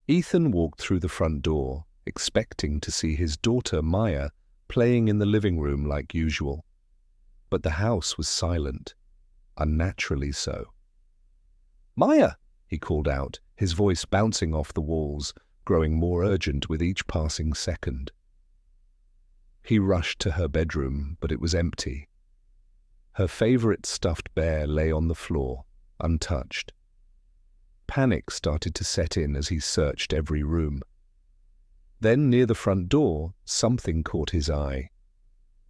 Ethan walked through the front door, expecting to see his daughter Maya playing in the living room like usual. But the house was silent, unnaturally so. "Maya!" he called out, his voice bouncing off the walls, growing more urgent with each passing second. He rushed to her bedroom, but it was empty. Her favorite stuffed bear lay on the floor, untouched. Panic started to set in as he searched every room. Then, near the front door, something caught his eye.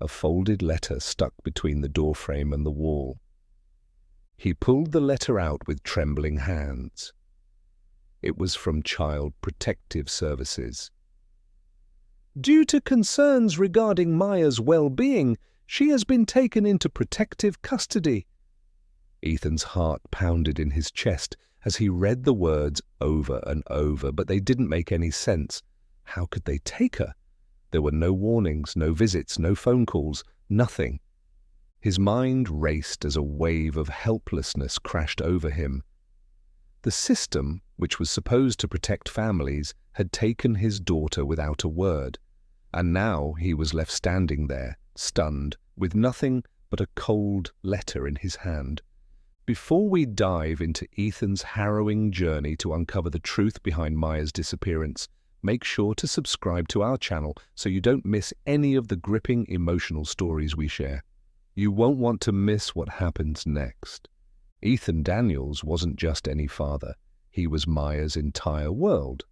A folded letter stuck between the doorframe and the wall. He pulled the letter out with trembling hands. It was from Child Protective Services. "Due to concerns regarding Maya's well-being, she has been taken into protective custody." Ethan's heart pounded in his chest as he read the words over and over, but they didn't make any sense. How could they take her? There were no warnings, no visits, no phone calls, nothing. His mind raced as a wave of helplessness crashed over him. The system, which was supposed to protect families, had taken his daughter without a word, and now he was left standing there, stunned, with nothing but a cold letter in his hand. Before we dive into Ethan's harrowing journey to uncover the truth behind Maya's disappearance, make sure to subscribe to our channel so you don't miss any of the gripping emotional stories we share. You won't want to miss what happens next. Ethan Daniels wasn't just any father. He was Maya's entire world.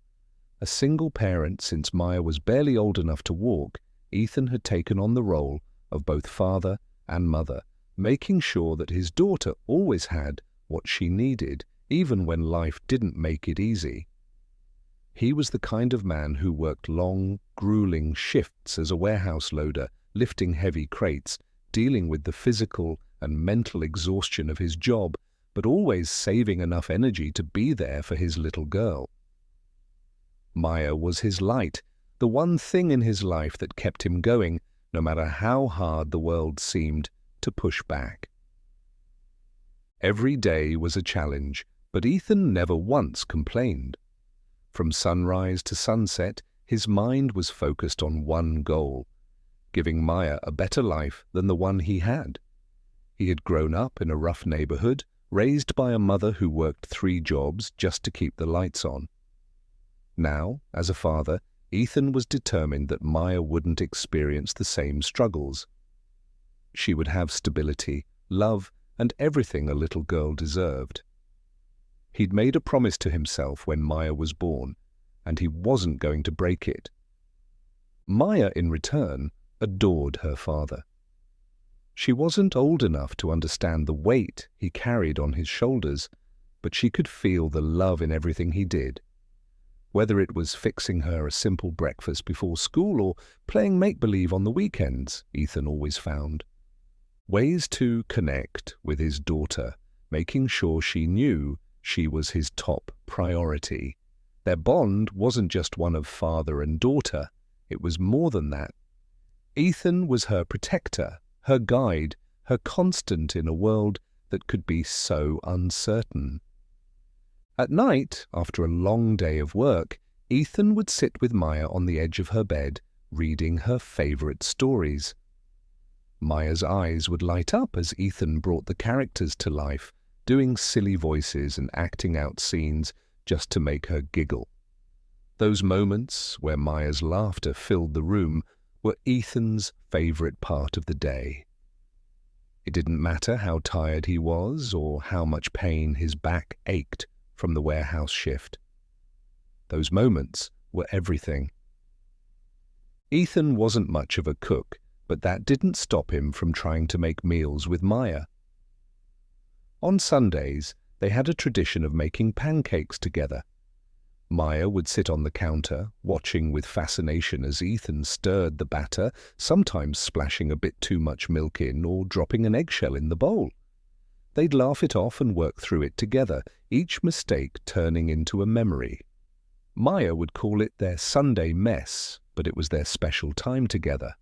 A single parent since Maya was barely old enough to walk, Ethan had taken on the role of both father and mother, making sure that his daughter always had what she needed, even when life didn't make it easy. He was the kind of man who worked long, grueling shifts as a warehouse loader, lifting heavy crates, dealing with the physical and mental exhaustion of his job, but always saving enough energy to be there for his little girl. Maya was his light, the one thing in his life that kept him going, no matter how hard the world seemed to push back. Every day was a challenge, but Ethan never once complained. From sunrise to sunset, his mind was focused on one goal: giving Maya a better life than the one he had. He had grown up in a rough neighborhood, raised by a mother who worked 3 jobs just to keep the lights on. Now, as a father, Ethan was determined that Maya wouldn't experience the same struggles. She would have stability, love, and everything a little girl deserved. He'd made a promise to himself when Maya was born, and he wasn't going to break it. Maya, in return, adored her father. She wasn't old enough to understand the weight he carried on his shoulders, but she could feel the love in everything he did. Whether it was fixing her a simple breakfast before school or playing make-believe on the weekends, Ethan always found ways to connect with his daughter, making sure she knew she was his top priority. Their bond wasn't just one of father and daughter, it was more than that. Ethan was her protector, her guide, her constant in a world that could be so uncertain. At night, after a long day of work, Ethan would sit with Maya on the edge of her bed, reading her favorite stories. Maya's eyes would light up as Ethan brought the characters to life, doing silly voices and acting out scenes just to make her giggle. Those moments where Maya's laughter filled the room were Ethan's favorite part of the day. It didn't matter how tired he was or how much pain his back ached from the warehouse shift. Those moments were everything. Ethan wasn't much of a cook, but that didn't stop him from trying to make meals with Maya. On Sundays, they had a tradition of making pancakes together. Maya would sit on the counter, watching with fascination as Ethan stirred the batter, sometimes splashing a bit too much milk in or dropping an eggshell in the bowl. They'd laugh it off and work through it together, each mistake turning into a memory. Maya would call it their Sunday mess, but it was their special time together.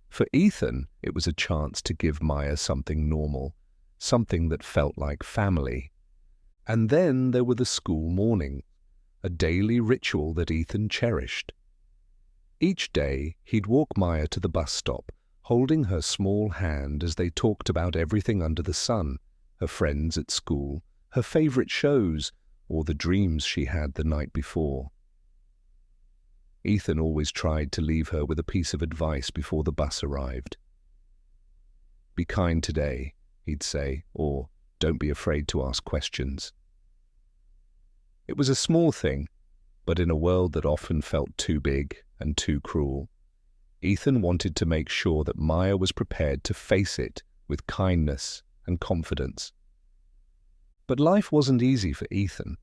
For Ethan, it was a chance to give Maya something normal, something that felt like family. And then there were the school morning. a daily ritual that Ethan cherished. Each day, he'd walk Maya to the bus stop, holding her small hand as they talked about everything under the sun, her friends at school, her favorite shows, or the dreams she had the night before. Ethan always tried to leave her with a piece of advice before the bus arrived. "Be kind today," he'd say, or "Don't be afraid to ask questions." It was a small thing, but in a world that often felt too big and too cruel, Ethan wanted to make sure that Maya was prepared to face it with kindness and confidence. But life wasn't easy for Ethan.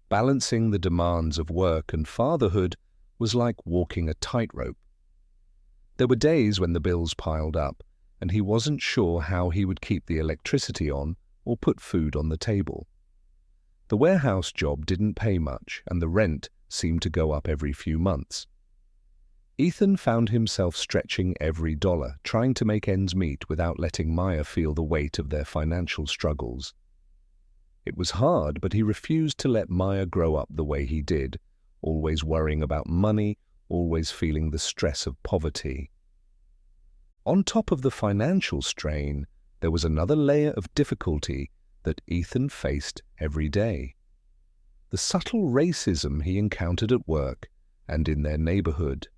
Balancing the demands of work and fatherhood was like walking a tightrope. There were days when the bills piled up, and he wasn't sure how he would keep the electricity on or put food on the table. The warehouse job didn't pay much, and the rent seemed to go up every few months. Ethan found himself stretching every dollar, trying to make ends meet without letting Maya feel the weight of their financial struggles. It was hard, but he refused to let Maya grow up the way he did, always worrying about money, always feeling the stress of poverty. On top of the financial strain, there was another layer of difficulty that Ethan faced every day. The subtle racism he encountered at work and in their neighborhood.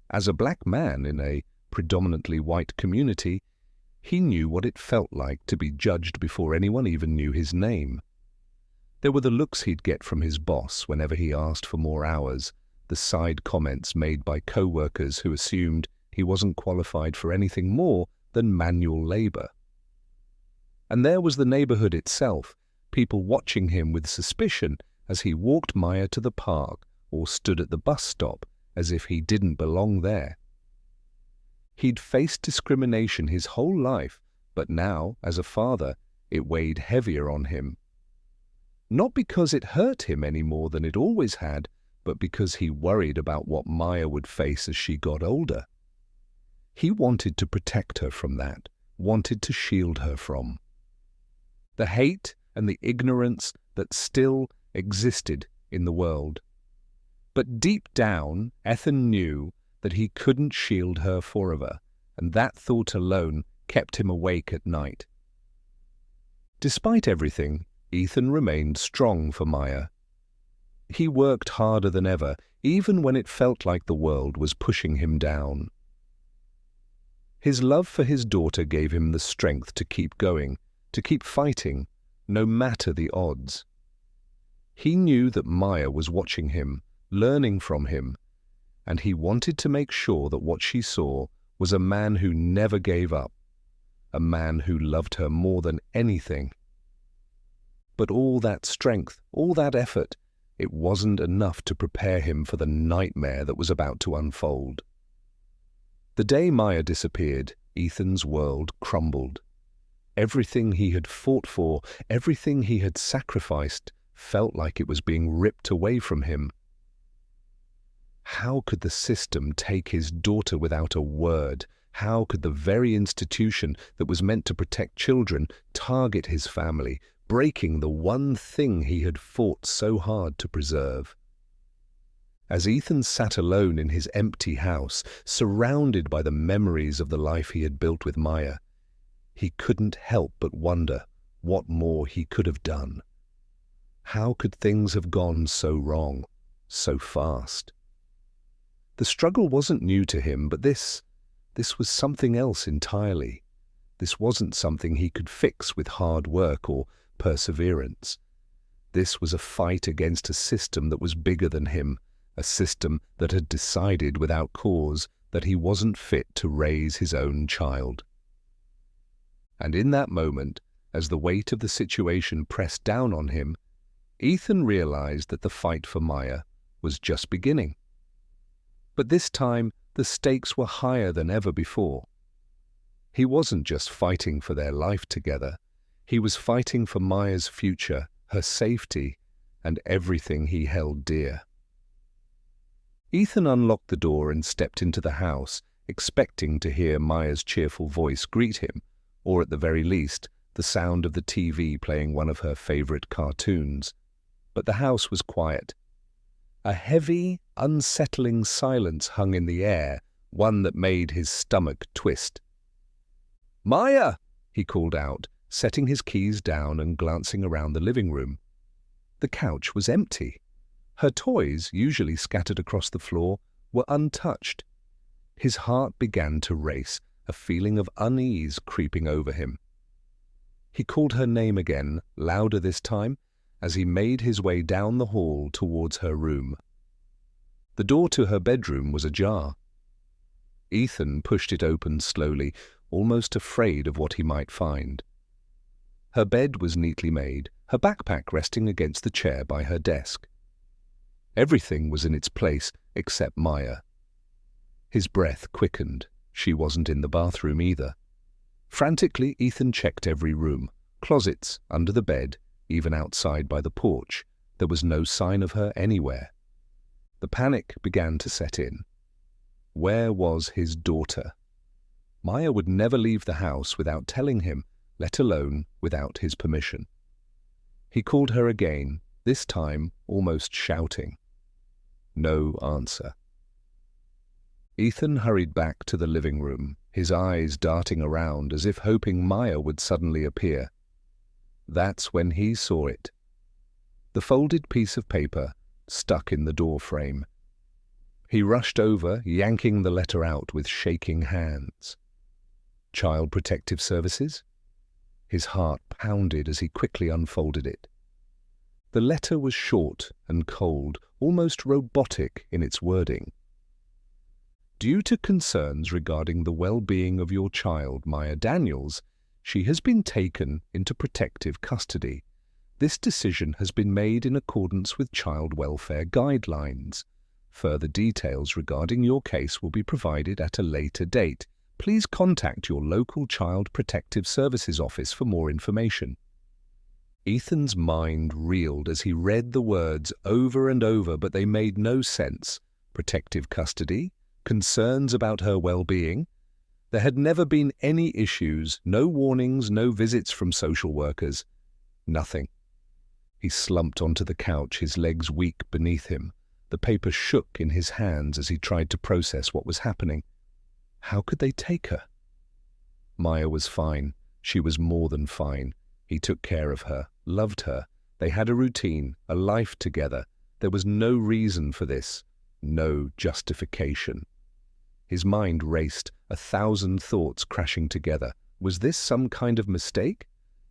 As a black man in a predominantly white community, he knew what it felt like to be judged before anyone even knew his name. There were the looks he'd get from his boss whenever he asked for more hours, the side comments made by co-workers who assumed he wasn't qualified for anything more than manual labor. And there was the neighborhood itself, people watching him with suspicion as he walked Maya to the park or stood at the bus stop as if he didn't belong there. He'd faced discrimination his whole life, but now, as a father, it weighed heavier on him. Not because it hurt him any more than it always had, but because he worried about what Maya would face as she got older. He wanted to protect her from that, wanted to shield her from the hate and the ignorance that still existed in the world. But deep down, Ethan knew that he couldn't shield her forever, and that thought alone kept him awake at night. Despite everything, Ethan remained strong for Maya. He worked harder than ever, even when it felt like the world was pushing him down. His love for his daughter gave him the strength to keep going, to keep fighting, no matter the odds. He knew that Maya was watching him, learning from him, and he wanted to make sure that what she saw was a man who never gave up, a man who loved her more than anything. But all that strength, all that effort, it wasn't enough to prepare him for the nightmare that was about to unfold. The day Maya disappeared, Ethan's world crumbled. Everything he had fought for, everything he had sacrificed, felt like it was being ripped away from him. How could the system take his daughter without a word? How could the very institution that was meant to protect children target his family, breaking the one thing he had fought so hard to preserve? As Ethan sat alone in his empty house, surrounded by the memories of the life he had built with Maya, he couldn't help but wonder what more he could have done. How could things have gone so wrong, so fast? The struggle wasn't new to him, but this was something else entirely. This wasn't something he could fix with hard work or perseverance. This was a fight against a system that was bigger than him, a system that had decided without cause that he wasn't fit to raise his own child. And in that moment, as the weight of the situation pressed down on him, Ethan realized that the fight for Maya was just beginning. But this time, the stakes were higher than ever before. He wasn't just fighting for their life together. He was fighting for Maya's future, her safety, and everything he held dear. Ethan unlocked the door and stepped into the house, expecting to hear Maya's cheerful voice greet him, or at the very least, the sound of the TV playing one of her favorite cartoons. but the house was quiet. A heavy, unsettling silence hung in the air, one that made his stomach twist. "Maya!" he called out, setting his keys down and glancing around the living room. The couch was empty. Her toys, usually scattered across the floor, were untouched. His heart began to race, a feeling of unease creeping over him. He called her name again, louder this time, as he made his way down the hall towards her room. The door to her bedroom was ajar. Ethan pushed it open slowly, almost afraid of what he might find. Her bed was neatly made, her backpack resting against the chair by her desk. Everything was in its place except Maya. His breath quickened. She wasn't in the bathroom either. Frantically, Ethan checked every room, closets, under the bed, even outside by the porch. There was no sign of her anywhere. The panic began to set in. Where was his daughter? Maya would never leave the house without telling him, let alone without his permission. He called her again, this time almost shouting. No answer. Ethan hurried back to the living room, his eyes darting around as if hoping Maya would suddenly appear. That's when he saw it. The folded piece of paper stuck in the door frame. He rushed over, yanking the letter out with shaking hands. Child Protective Services? His heart pounded as he quickly unfolded it. The letter was short and cold, almost robotic in its wording. Due to concerns regarding the well-being of your child, Maya Daniels, she has been taken into protective custody. This decision has been made in accordance with child welfare guidelines. Further details regarding your case will be provided at a later date. Please contact your local Child Protective Services office for more information. Ethan's mind reeled as he read the words over and over, but they made no sense. Protective custody? Concerns about her well-being? There had never been any issues, no warnings, no visits from social workers. Nothing. He slumped onto the couch, his legs weak beneath him. The paper shook in his hands as he tried to process what was happening. How could they take her? Maya was fine. She was more than fine. He took care of her, loved her. They had a routine, a life together. There was no reason for this, no justification. His mind raced, 1,000 thoughts crashing together. Was this some kind of mistake?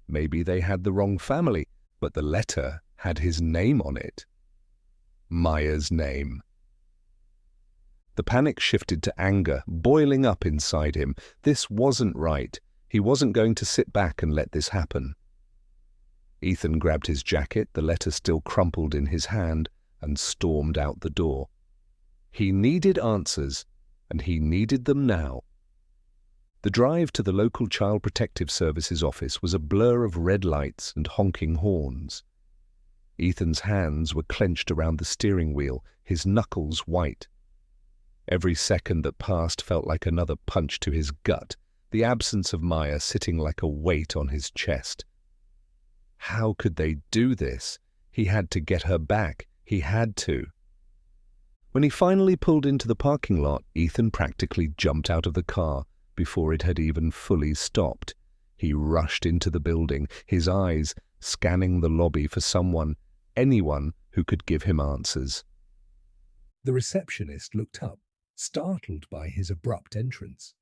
Maybe they had the wrong family, but the letter had his name on it. Maya's name. The panic shifted to anger, boiling up inside him. This wasn't right. He wasn't going to sit back and let this happen. Ethan grabbed his jacket, the letter still crumpled in his hand, and stormed out the door. He needed answers, and he needed them now. The drive to the local Child Protective Services office was a blur of red lights and honking horns. Ethan's hands were clenched around the steering wheel, his knuckles white. Every second that passed felt like another punch to his gut, the absence of Maya sitting like a weight on his chest. How could they do this? He had to get her back. He had to. When he finally pulled into the parking lot, Ethan practically jumped out of the car before it had even fully stopped. He rushed into the building, his eyes scanning the lobby for someone, anyone who could give him answers. The receptionist looked up, startled by his abrupt entrance.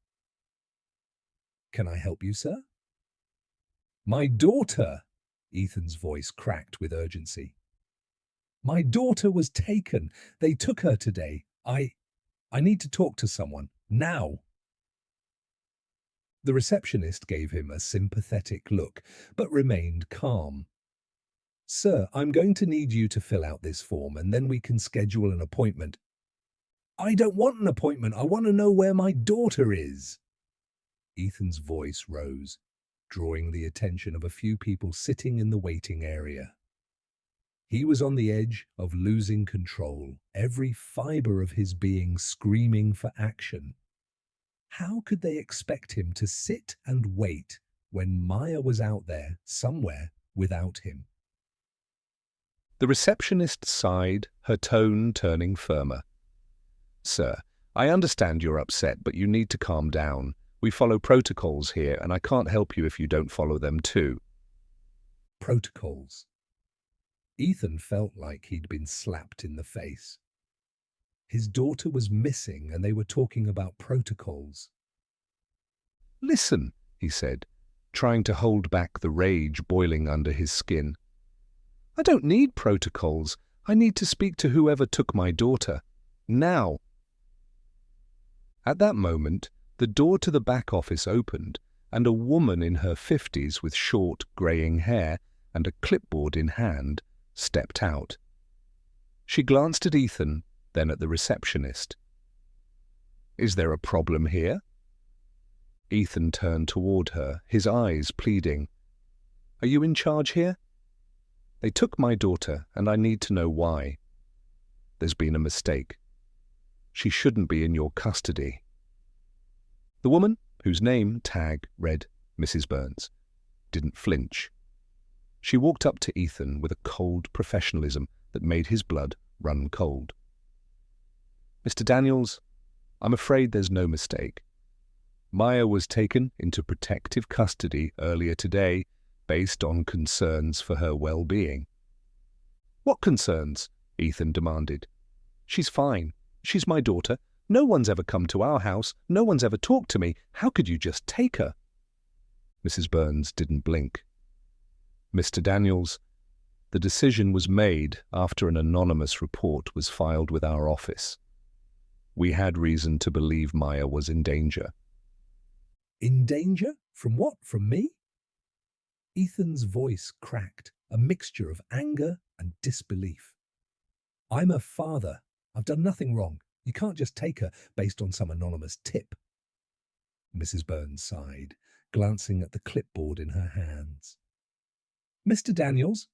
"Can I help you, sir?" "My daughter!" Ethan's voice cracked with urgency. "My daughter was taken. They took her today. I need to talk to someone. Now." The receptionist gave him a sympathetic look, but remained calm. "Sir, I'm going to need you to fill out this form, and then we can schedule an appointment." "I don't want an appointment. I want to know where my daughter is." Ethan's voice rose, drawing the attention of a few people sitting in the waiting area. He was on the edge of losing control, every fiber of his being screaming for action. How could they expect him to sit and wait when Maya was out there somewhere without him? The receptionist sighed, her tone turning firmer. "Sir, I understand you're upset, but you need to calm down. We follow protocols here, and I can't help you if you don't follow them too." Protocols. Ethan felt like he'd been slapped in the face. His daughter was missing, and they were talking about protocols. "Listen," he said, trying to hold back the rage boiling under his skin. "I don't need protocols. I need to speak to whoever took my daughter. Now." At that moment, the door to the back office opened, and a woman in her 50s with short, greying hair and a clipboard in hand stepped out. She glanced at Ethan, then at the receptionist. "Is there a problem here?" Ethan turned toward her, his eyes pleading. "Are you in charge here? They took my daughter, and I need to know why. There's been a mistake. She shouldn't be in your custody." The woman, whose name tag read Mrs. Burns, didn't flinch. She walked up to Ethan with a cold professionalism that made his blood run cold. "Mr. Daniels, I'm afraid there's no mistake. Maya was taken into protective custody earlier today based on concerns for her well-being." "What concerns?" Ethan demanded. "She's fine. She's my daughter. No one's ever come to our house. No one's ever talked to me. How could you just take her?" Mrs. Burns didn't blink. "Mr. Daniels, the decision was made after an anonymous report was filed with our office. We had reason to believe Maya was in danger." "In danger? From what? From me?" Ethan's voice cracked, a mixture of anger and disbelief. "I'm her father. I've done nothing wrong. You can't just take her based on some anonymous tip." Mrs. Burns sighed, glancing at the clipboard in her hands. "Mr. Daniels,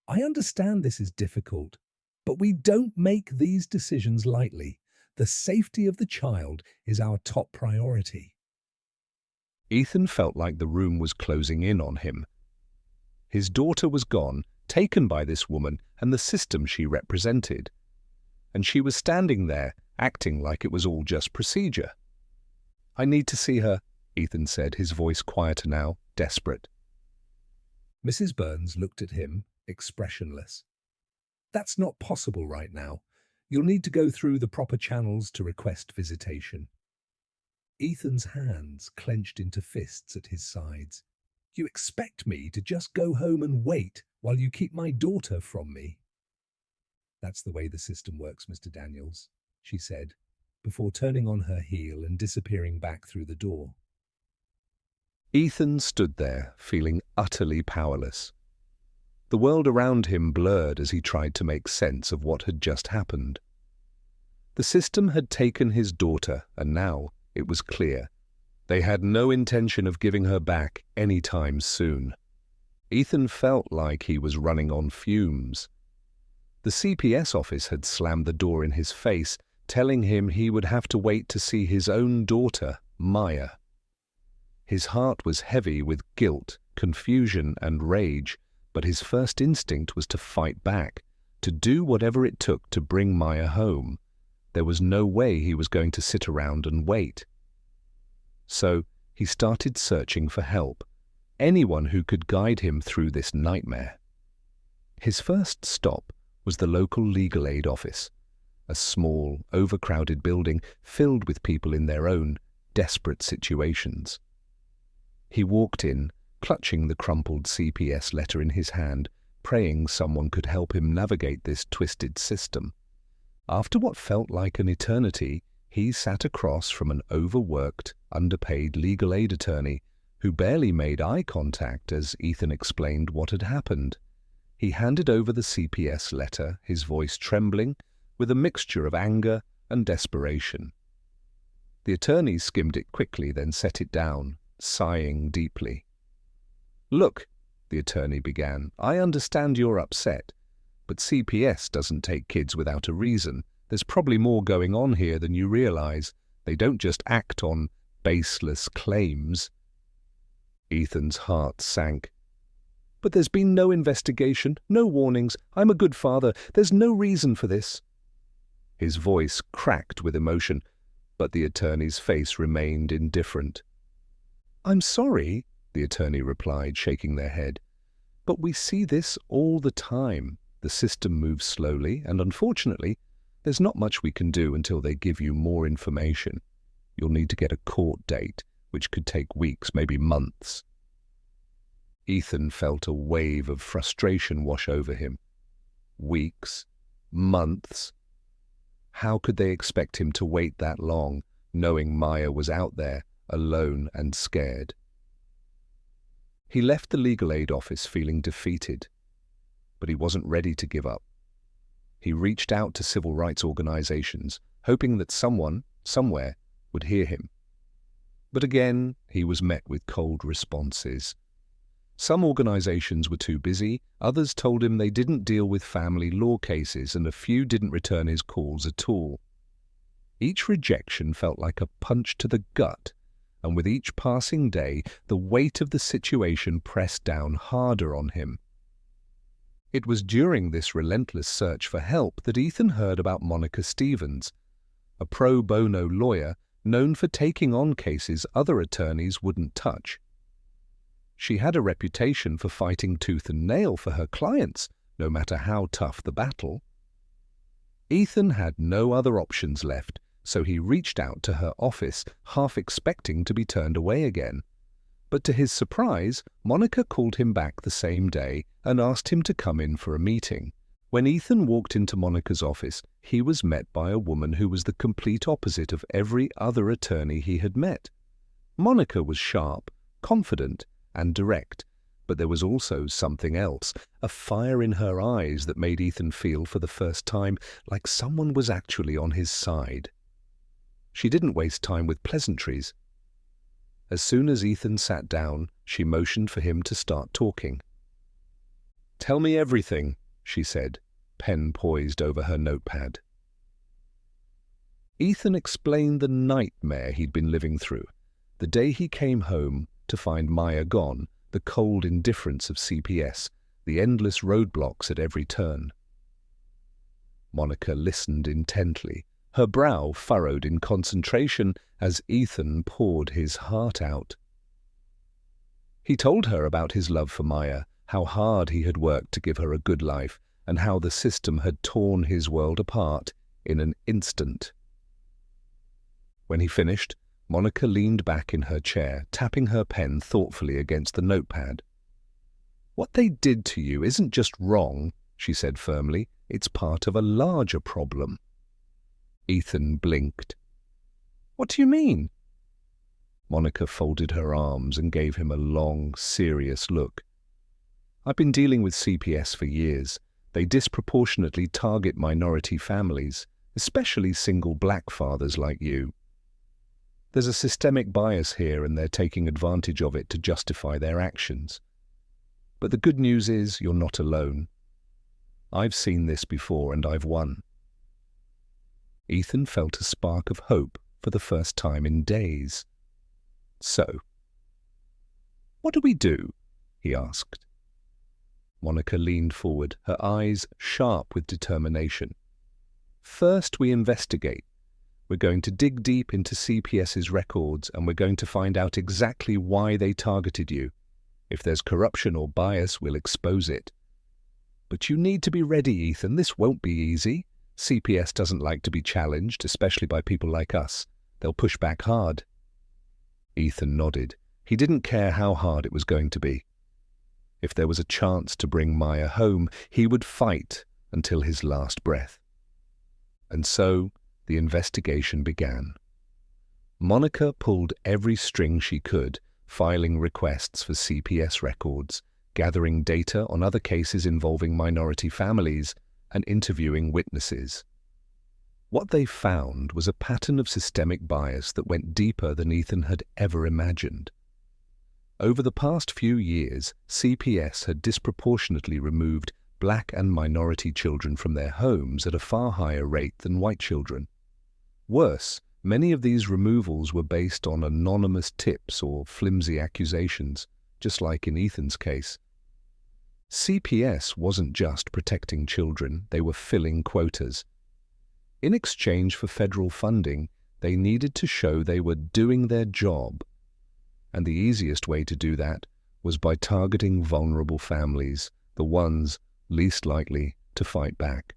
I understand this is difficult, but we don't make these decisions lightly. The safety of the child is our top priority." Ethan felt like the room was closing in on him. His daughter was gone, taken by this woman and the system she represented. And she was standing there, acting like it was all just procedure. "I need to see her," Ethan said, his voice quieter now, desperate. Mrs. Burns looked at him, expressionless. "That's not possible right now. You'll need to go through the proper channels to request visitation." Ethan's hands clenched into fists at his sides. "You expect me to just go home and wait while you keep my daughter from me?" "That's the way the system works, Mr. Daniels," she said, before turning on her heel and disappearing back through the door. Ethan stood there, feeling utterly powerless. The world around him blurred as he tried to make sense of what had just happened. The system had taken his daughter, and now it was clear they had no intention of giving her back any time soon. Ethan felt like he was running on fumes. The CPS office had slammed the door in his face, telling him he would have to wait to see his own daughter, Maya. His heart was heavy with guilt, confusion, and rage, but his first instinct was to fight back, to do whatever it took to bring Maya home. There was no way he was going to sit around and wait. So he started searching for help, anyone who could guide him through this nightmare. His first stop was the local legal aid office, a small, overcrowded building filled with people in their own desperate situations. He walked in, clutching the crumpled CPS letter in his hand, praying someone could help him navigate this twisted system. After what felt like an eternity, he sat across from an overworked, underpaid legal aid attorney who barely made eye contact as Ethan explained what had happened. He handed over the CPS letter, his voice trembling, with a mixture of anger and desperation. The attorney skimmed it quickly, then set it down, sighing deeply. "Look," the attorney began, "I understand you're upset, but CPS doesn't take kids without a reason. There's probably more going on here than you realize. They don't just act on baseless claims." Ethan's heart sank. But there's been no investigation, no warnings. I'm a good father. There's no reason for this. His voice cracked with emotion, but the attorney's face remained indifferent. I'm sorry, the attorney replied, shaking their head. But we see this all the time. The system moves slowly, and unfortunately, there's not much we can do until they give you more information. You'll need to get a court date, which could take weeks, maybe months. Ethan felt a wave of frustration wash over him. Weeks? Months? How could they expect him to wait that long, knowing Maya was out there, alone and scared? He left the legal aid office feeling defeated, but he wasn't ready to give up. He reached out to civil rights organizations, hoping that someone, somewhere, would hear him. But again, he was met with cold responses. Some organizations were too busy, others told him they didn't deal with family law cases, and a few didn't return his calls at all. Each rejection felt like a punch to the gut, and with each passing day, the weight of the situation pressed down harder on him. It was during this relentless search for help that Ethan heard about Monica Stevens, a pro bono lawyer known for taking on cases other attorneys wouldn't touch. She had a reputation for fighting tooth and nail for her clients, no matter how tough the battle. Ethan had no other options left, so he reached out to her office, half expecting to be turned away again. But to his surprise, Monica called him back the same day and asked him to come in for a meeting. When Ethan walked into Monica's office, he was met by a woman who was the complete opposite of every other attorney he had met. Monica was sharp, confident, and direct, but there was also something else, a fire in her eyes that made Ethan feel for the first time like someone was actually on his side. She didn't waste time with pleasantries. As soon as Ethan sat down, she motioned for him to start talking. "Tell me everything," she said, pen poised over her notepad. Ethan explained the nightmare he'd been living through, the day he came home to find Maya gone, the cold indifference of CPS, the endless roadblocks at every turn. Monica listened intently, her brow furrowed in concentration as Ethan poured his heart out. He told her about his love for Maya, how hard he had worked to give her a good life, and how the system had torn his world apart in an instant. When he finished, Monica leaned back in her chair, tapping her pen thoughtfully against the notepad. "What they did to you isn't just wrong," she said firmly. "It's part of a larger problem." Ethan blinked. "What do you mean?" Monica folded her arms and gave him a long, serious look. "I've been dealing with CPS for years. They disproportionately target minority families, especially single black fathers like you. There's a systemic bias here, and they're taking advantage of it to justify their actions. But the good news is you're not alone. I've seen this before, and I've won." Ethan felt a spark of hope for the first time in days. "So, what do we do?" he asked. Monica leaned forward, her eyes sharp with determination. "First, we investigate. We're going to dig deep into CPS's records, and we're going to find out exactly why they targeted you. If there's corruption or bias, we'll expose it. But you need to be ready, Ethan. This won't be easy. CPS doesn't like to be challenged, especially by people like us. They'll push back hard." Ethan nodded. He didn't care how hard it was going to be. If there was a chance to bring Maya home, he would fight until his last breath. And so the investigation began. Monica pulled every string she could, filing requests for CPS records, gathering data on other cases involving minority families, and interviewing witnesses. What they found was a pattern of systemic bias that went deeper than Ethan had ever imagined. Over the past few years, CPS had disproportionately removed black and minority children from their homes at a far higher rate than white children. Worse, many of these removals were based on anonymous tips or flimsy accusations, just like in Ethan's case. CPS wasn't just protecting children, they were filling quotas. In exchange for federal funding, they needed to show they were doing their job. And the easiest way to do that was by targeting vulnerable families, the ones least likely to fight back.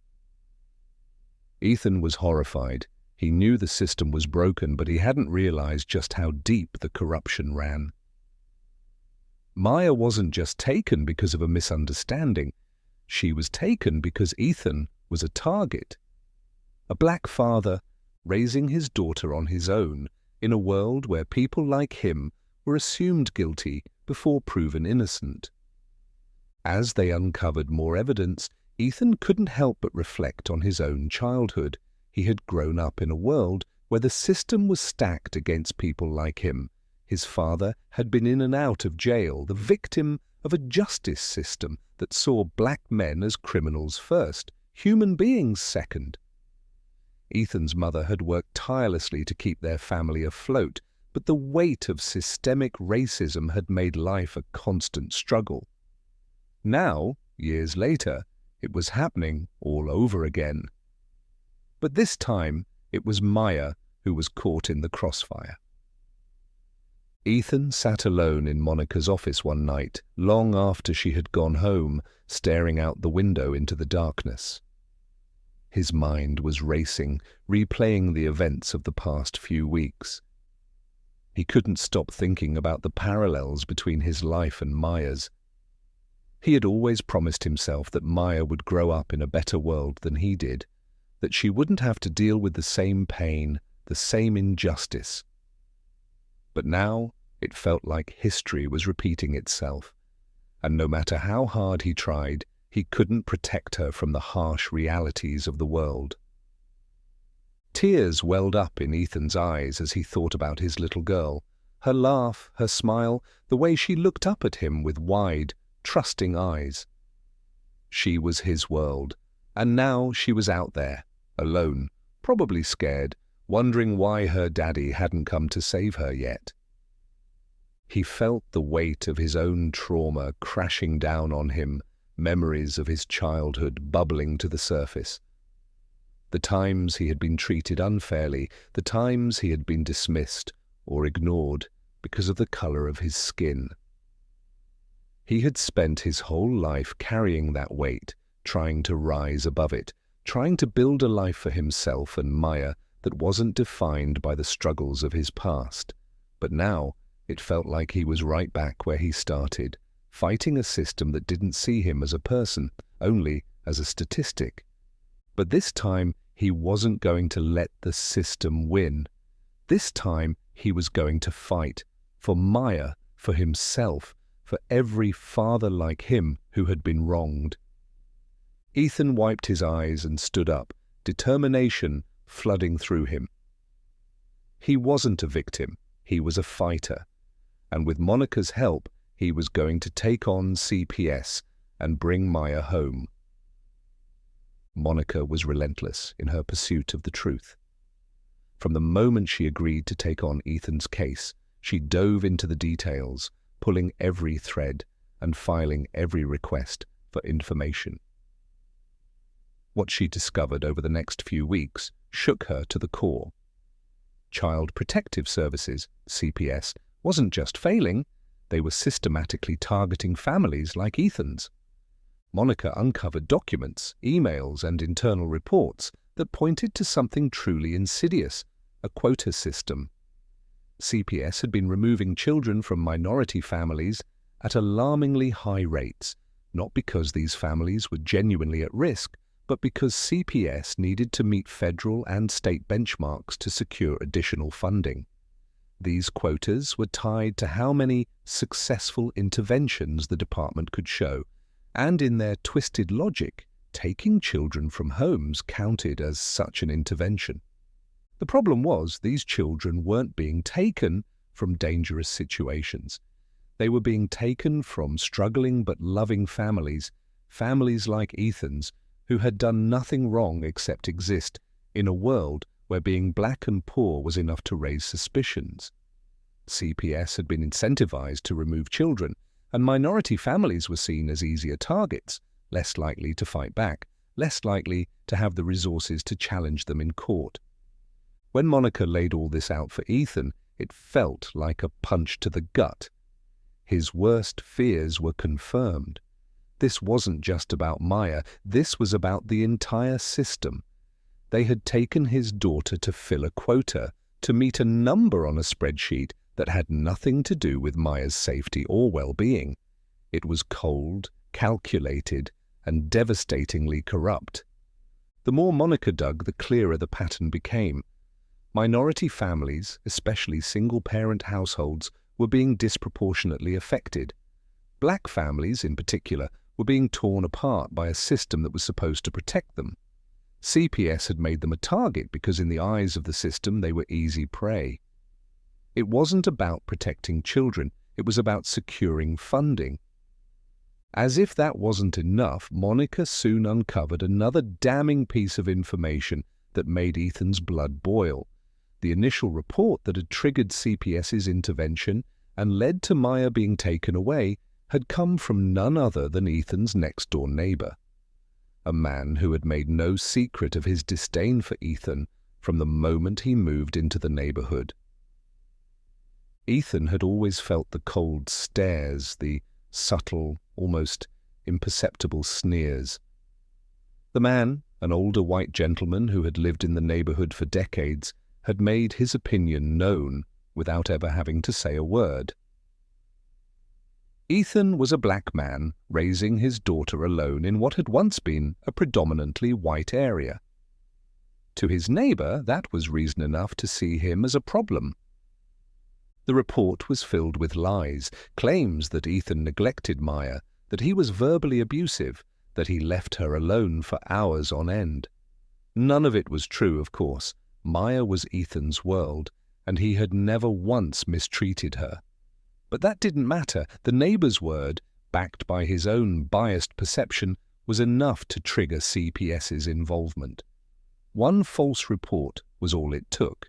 Ethan was horrified. He knew the system was broken, but he hadn't realized just how deep the corruption ran. Maya wasn't just taken because of a misunderstanding. She was taken because Ethan was a target. A black father raising his daughter on his own in a world where people like him were assumed guilty before proven innocent. As they uncovered more evidence, Ethan couldn't help but reflect on his own childhood. He had grown up in a world where the system was stacked against people like him. His father had been in and out of jail, the victim of a justice system that saw black men as criminals first, human beings second. Ethan's mother had worked tirelessly to keep their family afloat, but the weight of systemic racism had made life a constant struggle. Now, years later, it was happening all over again. But this time, it was Maya who was caught in the crossfire. Ethan sat alone in Monica's office one night, long after she had gone home, staring out the window into the darkness. His mind was racing, replaying the events of the past few weeks. He couldn't stop thinking about the parallels between his life and Maya's. He had always promised himself that Maya would grow up in a better world than he did, that she wouldn't have to deal with the same pain, the same injustice. But now it felt like history was repeating itself, and no matter how hard he tried, he couldn't protect her from the harsh realities of the world. Tears welled up in Ethan's eyes as he thought about his little girl, her laugh, her smile, the way she looked up at him with wide, trusting eyes. She was his world, and now she was out there, alone, probably scared, wondering why her daddy hadn't come to save her yet. He felt the weight of his own trauma crashing down on him, memories of his childhood bubbling to the surface. The times he had been treated unfairly, the times he had been dismissed or ignored because of the color of his skin. He had spent his whole life carrying that weight, trying to rise above it, trying to build a life for himself and Maya that wasn't defined by the struggles of his past. But now it felt like he was right back where he started, fighting a system that didn't see him as a person, only as a statistic. But this time he wasn't going to let the system win. This time he was going to fight for Maya, for himself, for every father like him who had been wronged. Ethan wiped his eyes and stood up, determination flooding through him. He wasn't a victim, he was a fighter, and with Monica's help, he was going to take on CPS and bring Maya home. Monica was relentless in her pursuit of the truth. From the moment she agreed to take on Ethan's case, she dove into the details, pulling every thread and filing every request for information. What she discovered over the next few weeks shook her to the core. Child Protective Services, CPS, wasn't just failing, they were systematically targeting families like Ethan's. Monica uncovered documents, emails, and internal reports that pointed to something truly insidious, a quota system. CPS had been removing children from minority families at alarmingly high rates, not because these families were genuinely at risk, but because CPS needed to meet federal and state benchmarks to secure additional funding. These quotas were tied to how many successful interventions the department could show, and in their twisted logic, taking children from homes counted as such an intervention. The problem was these children weren't being taken from dangerous situations. They were being taken from struggling but loving families, families like Ethan's, who had done nothing wrong except exist in a world where being black and poor was enough to raise suspicions. CPS had been incentivized to remove children, and minority families were seen as easier targets, less likely to fight back, less likely to have the resources to challenge them in court. When Monica laid all this out for Ethan, it felt like a punch to the gut. His worst fears were confirmed. This wasn't just about Maya, this was about the entire system. They had taken his daughter to fill a quota, to meet a number on a spreadsheet that had nothing to do with Maya's safety or well-being. It was cold, calculated, and devastatingly corrupt. The more Monica dug, the clearer the pattern became. Minority families, especially single-parent households, were being disproportionately affected. Black families, in particular, were being torn apart by a system that was supposed to protect them. CPS had made them a target because in the eyes of the system they were easy prey. It wasn't about protecting children, it was about securing funding. As if that wasn't enough, Monica soon uncovered another damning piece of information that made Ethan's blood boil. The initial report that had triggered CPS's intervention and led to Maya being taken away had come from none other than Ethan's next-door neighbor, a man who had made no secret of his disdain for Ethan from the moment he moved into the neighborhood. Ethan had always felt the cold stares, the subtle, almost imperceptible sneers. The man, an older white gentleman who had lived in the neighborhood for decades, had made his opinion known without ever having to say a word. Ethan was a black man raising his daughter alone in what had once been a predominantly white area. To his neighbor, that was reason enough to see him as a problem. The report was filled with lies, claims that Ethan neglected Maya, that he was verbally abusive, that he left her alone for hours on end. None of it was true, of course. Maya was Ethan's world, and he had never once mistreated her. But that didn't matter. The neighbor's word, backed by his own biased perception, was enough to trigger CPS's involvement. One false report was all it took.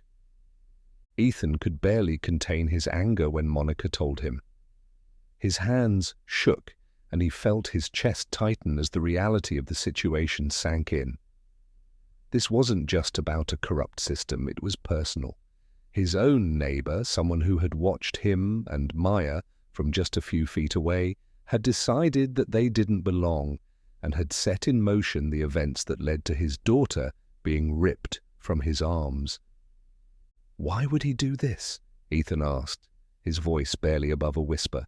Ethan could barely contain his anger when Monica told him. His hands shook, and he felt his chest tighten as the reality of the situation sank in. This wasn't just about a corrupt system, it was personal. His own neighbor, someone who had watched him and Maya from just a few feet away, had decided that they didn't belong and had set in motion the events that led to his daughter being ripped from his arms. "Why would he do this?" Ethan asked, his voice barely above a whisper.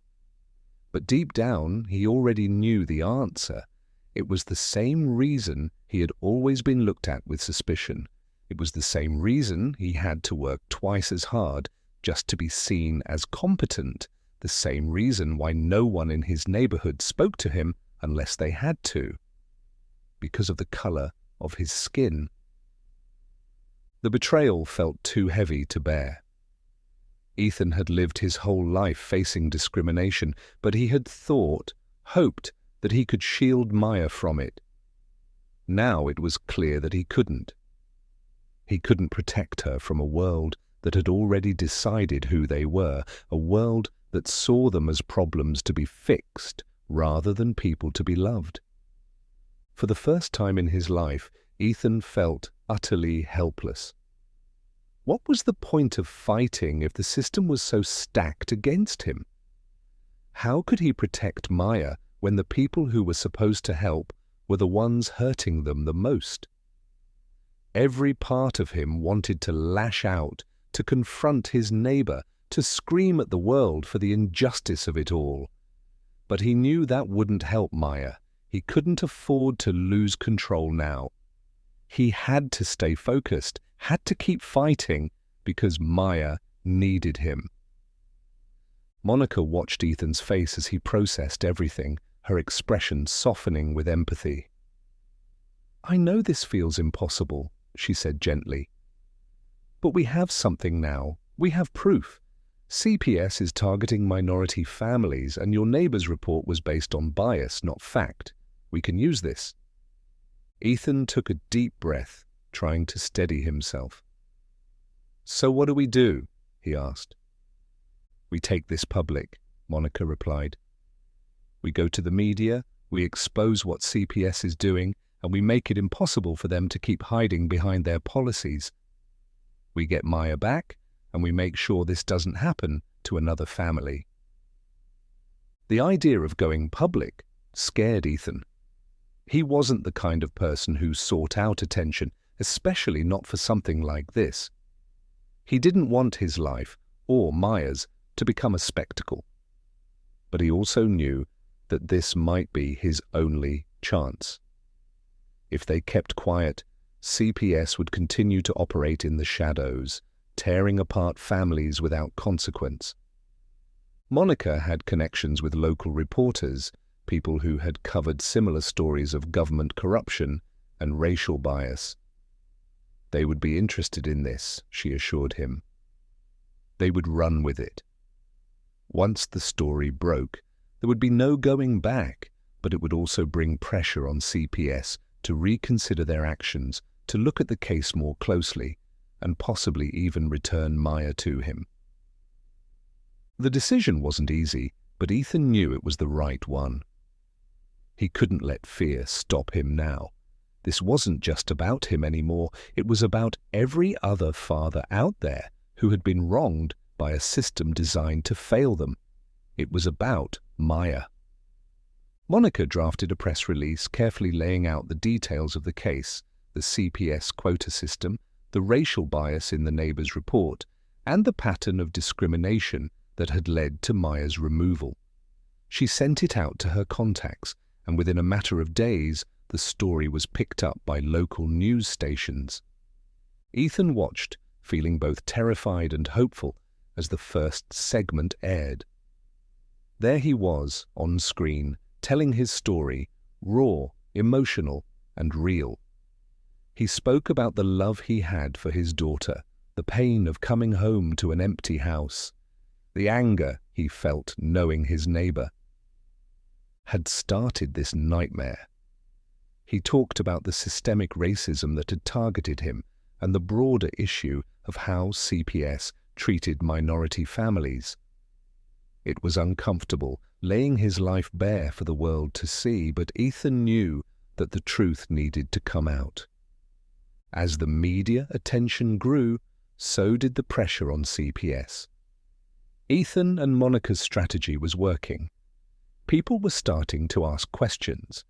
But deep down, he already knew the answer. It was the same reason he had always been looked at with suspicion. It was the same reason he had to work twice as hard just to be seen as competent, the same reason why no one in his neighborhood spoke to him unless they had to. Because of the color of his skin. The betrayal felt too heavy to bear. Ethan had lived his whole life facing discrimination, but he had hoped that he could shield Maya from it. Now it was clear that he couldn't. He couldn't protect her from a world that had already decided who they were, a world that saw them as problems to be fixed rather than people to be loved. For the first time in his life, Ethan felt utterly helpless. What was the point of fighting if the system was so stacked against him? How could he protect Maya when the people who were supposed to help were the ones hurting them the most? Every part of him wanted to lash out, to confront his neighbor, to scream at the world for the injustice of it all. But he knew that wouldn't help Maya. He couldn't afford to lose control now. He had to stay focused, had to keep fighting, because Maya needed him. Monica watched Ethan's face as he processed everything, her expression softening with empathy. "I know this feels impossible," she said gently. "But we have something now. We have proof. CPS is targeting minority families, and your neighbor's report was based on bias, not fact. We can use this." Ethan took a deep breath, trying to steady himself. "So what do we do?" he asked. "We take this public," Monica replied. We go to the media, we expose what CPS is doing, and we make it impossible for them to keep hiding behind their policies. We get Maya back, and we make sure this doesn't happen to another family. The idea of going public scared Ethan. He wasn't the kind of person who sought out attention, especially not for something like this. He didn't want his life, or Maya's, to become a spectacle. But he also knew that this might be his only chance. If they kept quiet, CPS would continue to operate in the shadows, tearing apart families without consequence. Monica had connections with local reporters, people who had covered similar stories of government corruption and racial bias. They would be interested in this, she assured him. They would run with it. Once the story broke, there would be no going back, but it would also bring pressure on CPS to reconsider their actions, to look at the case more closely, and possibly even return Maya to him. The decision wasn't easy, but Ethan knew it was the right one. He couldn't let fear stop him now. This wasn't just about him anymore, it was about every other father out there who had been wronged by a system designed to fail them. It was about Maya. Monica drafted a press release carefully laying out the details of the case, the CPS quota system, the racial bias in the neighbor's report, and the pattern of discrimination that had led to Maya's removal. She sent it out to her contacts, and within a matter of days, the story was picked up by local news stations. Ethan watched, feeling both terrified and hopeful, as the first segment aired. There he was, on screen, telling his story, raw, emotional, and real. He spoke about the love he had for his daughter, the pain of coming home to an empty house, the anger he felt knowing his neighbor had started this nightmare. He talked about the systemic racism that had targeted him and the broader issue of how CPS treated minority families. It was uncomfortable, laying his life bare for the world to see, but Ethan knew that the truth needed to come out. As the media attention grew, so did the pressure on CPS. Ethan and Monica's strategy was working. People were starting to ask questions,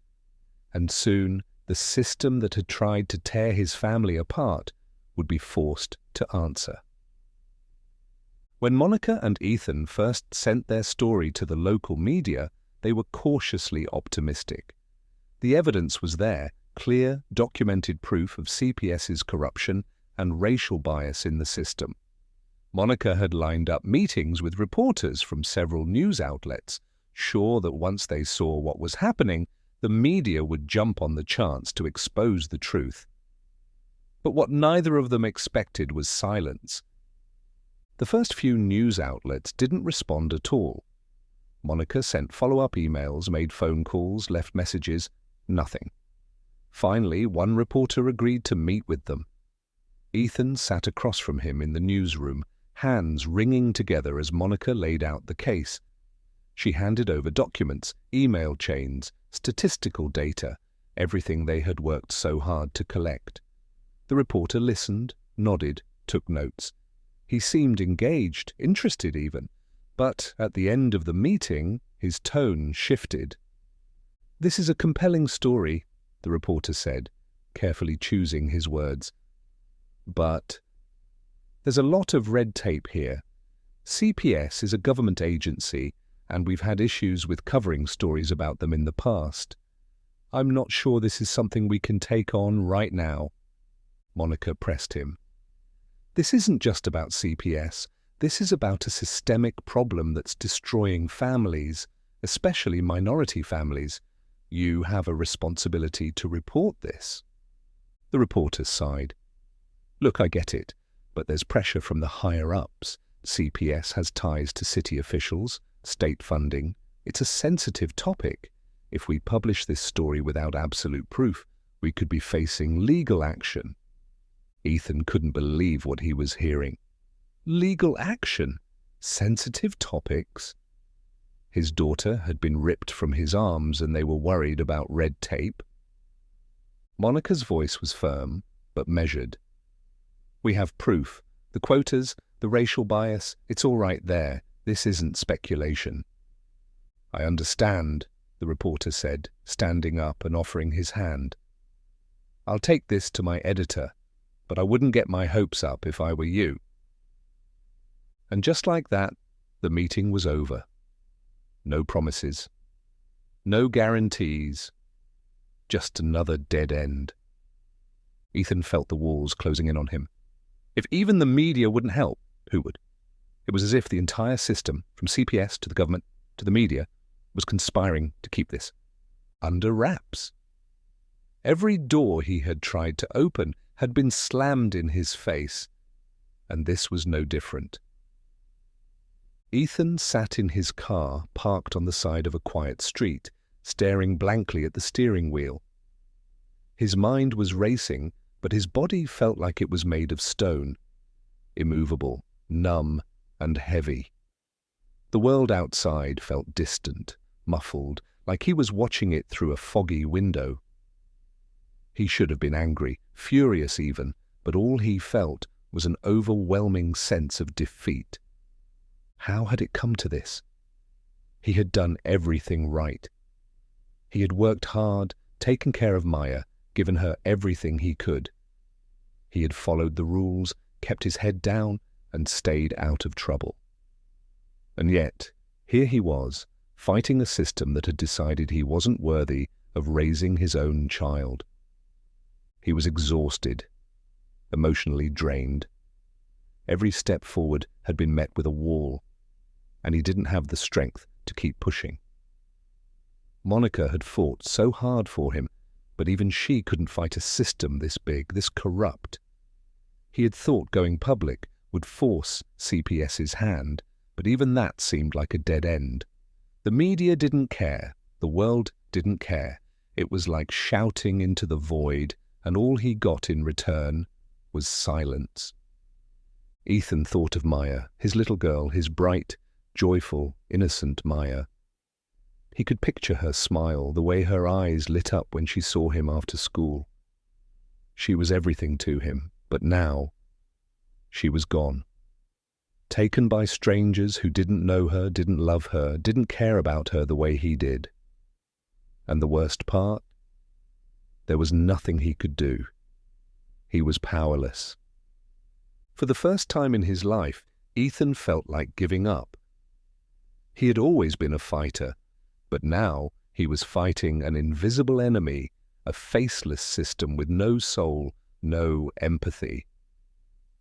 and soon the system that had tried to tear his family apart would be forced to answer. When Monica and Ethan first sent their story to the local media, they were cautiously optimistic. The evidence was there, clear, documented proof of CPS's corruption and racial bias in the system. Monica had lined up meetings with reporters from several news outlets, sure that once they saw what was happening, the media would jump on the chance to expose the truth. But what neither of them expected was silence. The first few news outlets didn't respond at all. Monica sent follow-up emails, made phone calls, left messages, nothing. Finally, one reporter agreed to meet with them. Ethan sat across from him in the newsroom, hands wringing together as Monica laid out the case. She handed over documents, email chains, statistical data, everything they had worked so hard to collect. The reporter listened, nodded, took notes. He seemed engaged, interested even, but at the end of the meeting, his tone shifted. "This is a compelling story," the reporter said, carefully choosing his words. "But there's a lot of red tape here. CPS is a government agency, and we've had issues with covering stories about them in the past. I'm not sure this is something we can take on right now." Monica pressed him. "This isn't just about CPS. This is about a systemic problem that's destroying families, especially minority families. You have a responsibility to report this." The reporter sighed. "Look, I get it, but there's pressure from the higher-ups. CPS has ties to city officials, state funding. It's a sensitive topic. If we publish this story without absolute proof, we could be facing legal action." Ethan couldn't believe what he was hearing. Legal action? Sensitive topics? His daughter had been ripped from his arms and they were worried about red tape. Monica's voice was firm, but measured. We have proof. The quotas, the racial bias, it's all right there. This isn't speculation. I understand, the reporter said, standing up and offering his hand. I'll take this to my editor, but I wouldn't get my hopes up if I were you. And just like that, the meeting was over. No promises. No guarantees. Just another dead end. Ethan felt the walls closing in on him. If even the media wouldn't help, who would? It was as if the entire system, from CPS to the government to the media, was conspiring to keep this under wraps. Every door he had tried to open had been slammed in his face, and this was no different. Ethan sat in his car, parked on the side of a quiet street, staring blankly at the steering wheel. His mind was racing, but his body felt like it was made of stone, immovable, numb, and heavy. The world outside felt distant, muffled, like he was watching it through a foggy window. He should have been angry, furious even, but all he felt was an overwhelming sense of defeat. How had it come to this? He had done everything right. He had worked hard, taken care of Maya, given her everything he could. He had followed the rules, kept his head down, and stayed out of trouble. And yet, here he was, fighting a system that had decided he wasn't worthy of raising his own child. He was exhausted, emotionally drained. Every step forward had been met with a wall, and he didn't have the strength to keep pushing. Monica had fought so hard for him, but even she couldn't fight a system this big, this corrupt. He had thought going public would force CPS's hand, but even that seemed like a dead end. The media didn't care. The world didn't care. It was like shouting into the void, and all he got in return was silence. Ethan thought of Maya, his little girl, his bright, joyful, innocent Maya. He could picture her smile, the way her eyes lit up when she saw him after school. She was everything to him, but now she was gone. Taken by strangers who didn't know her, didn't love her, didn't care about her the way he did. And the worst part? There was nothing he could do. He was powerless. For the first time in his life, Ethan felt like giving up. He had always been a fighter, but now he was fighting an invisible enemy, a faceless system with no soul, no empathy.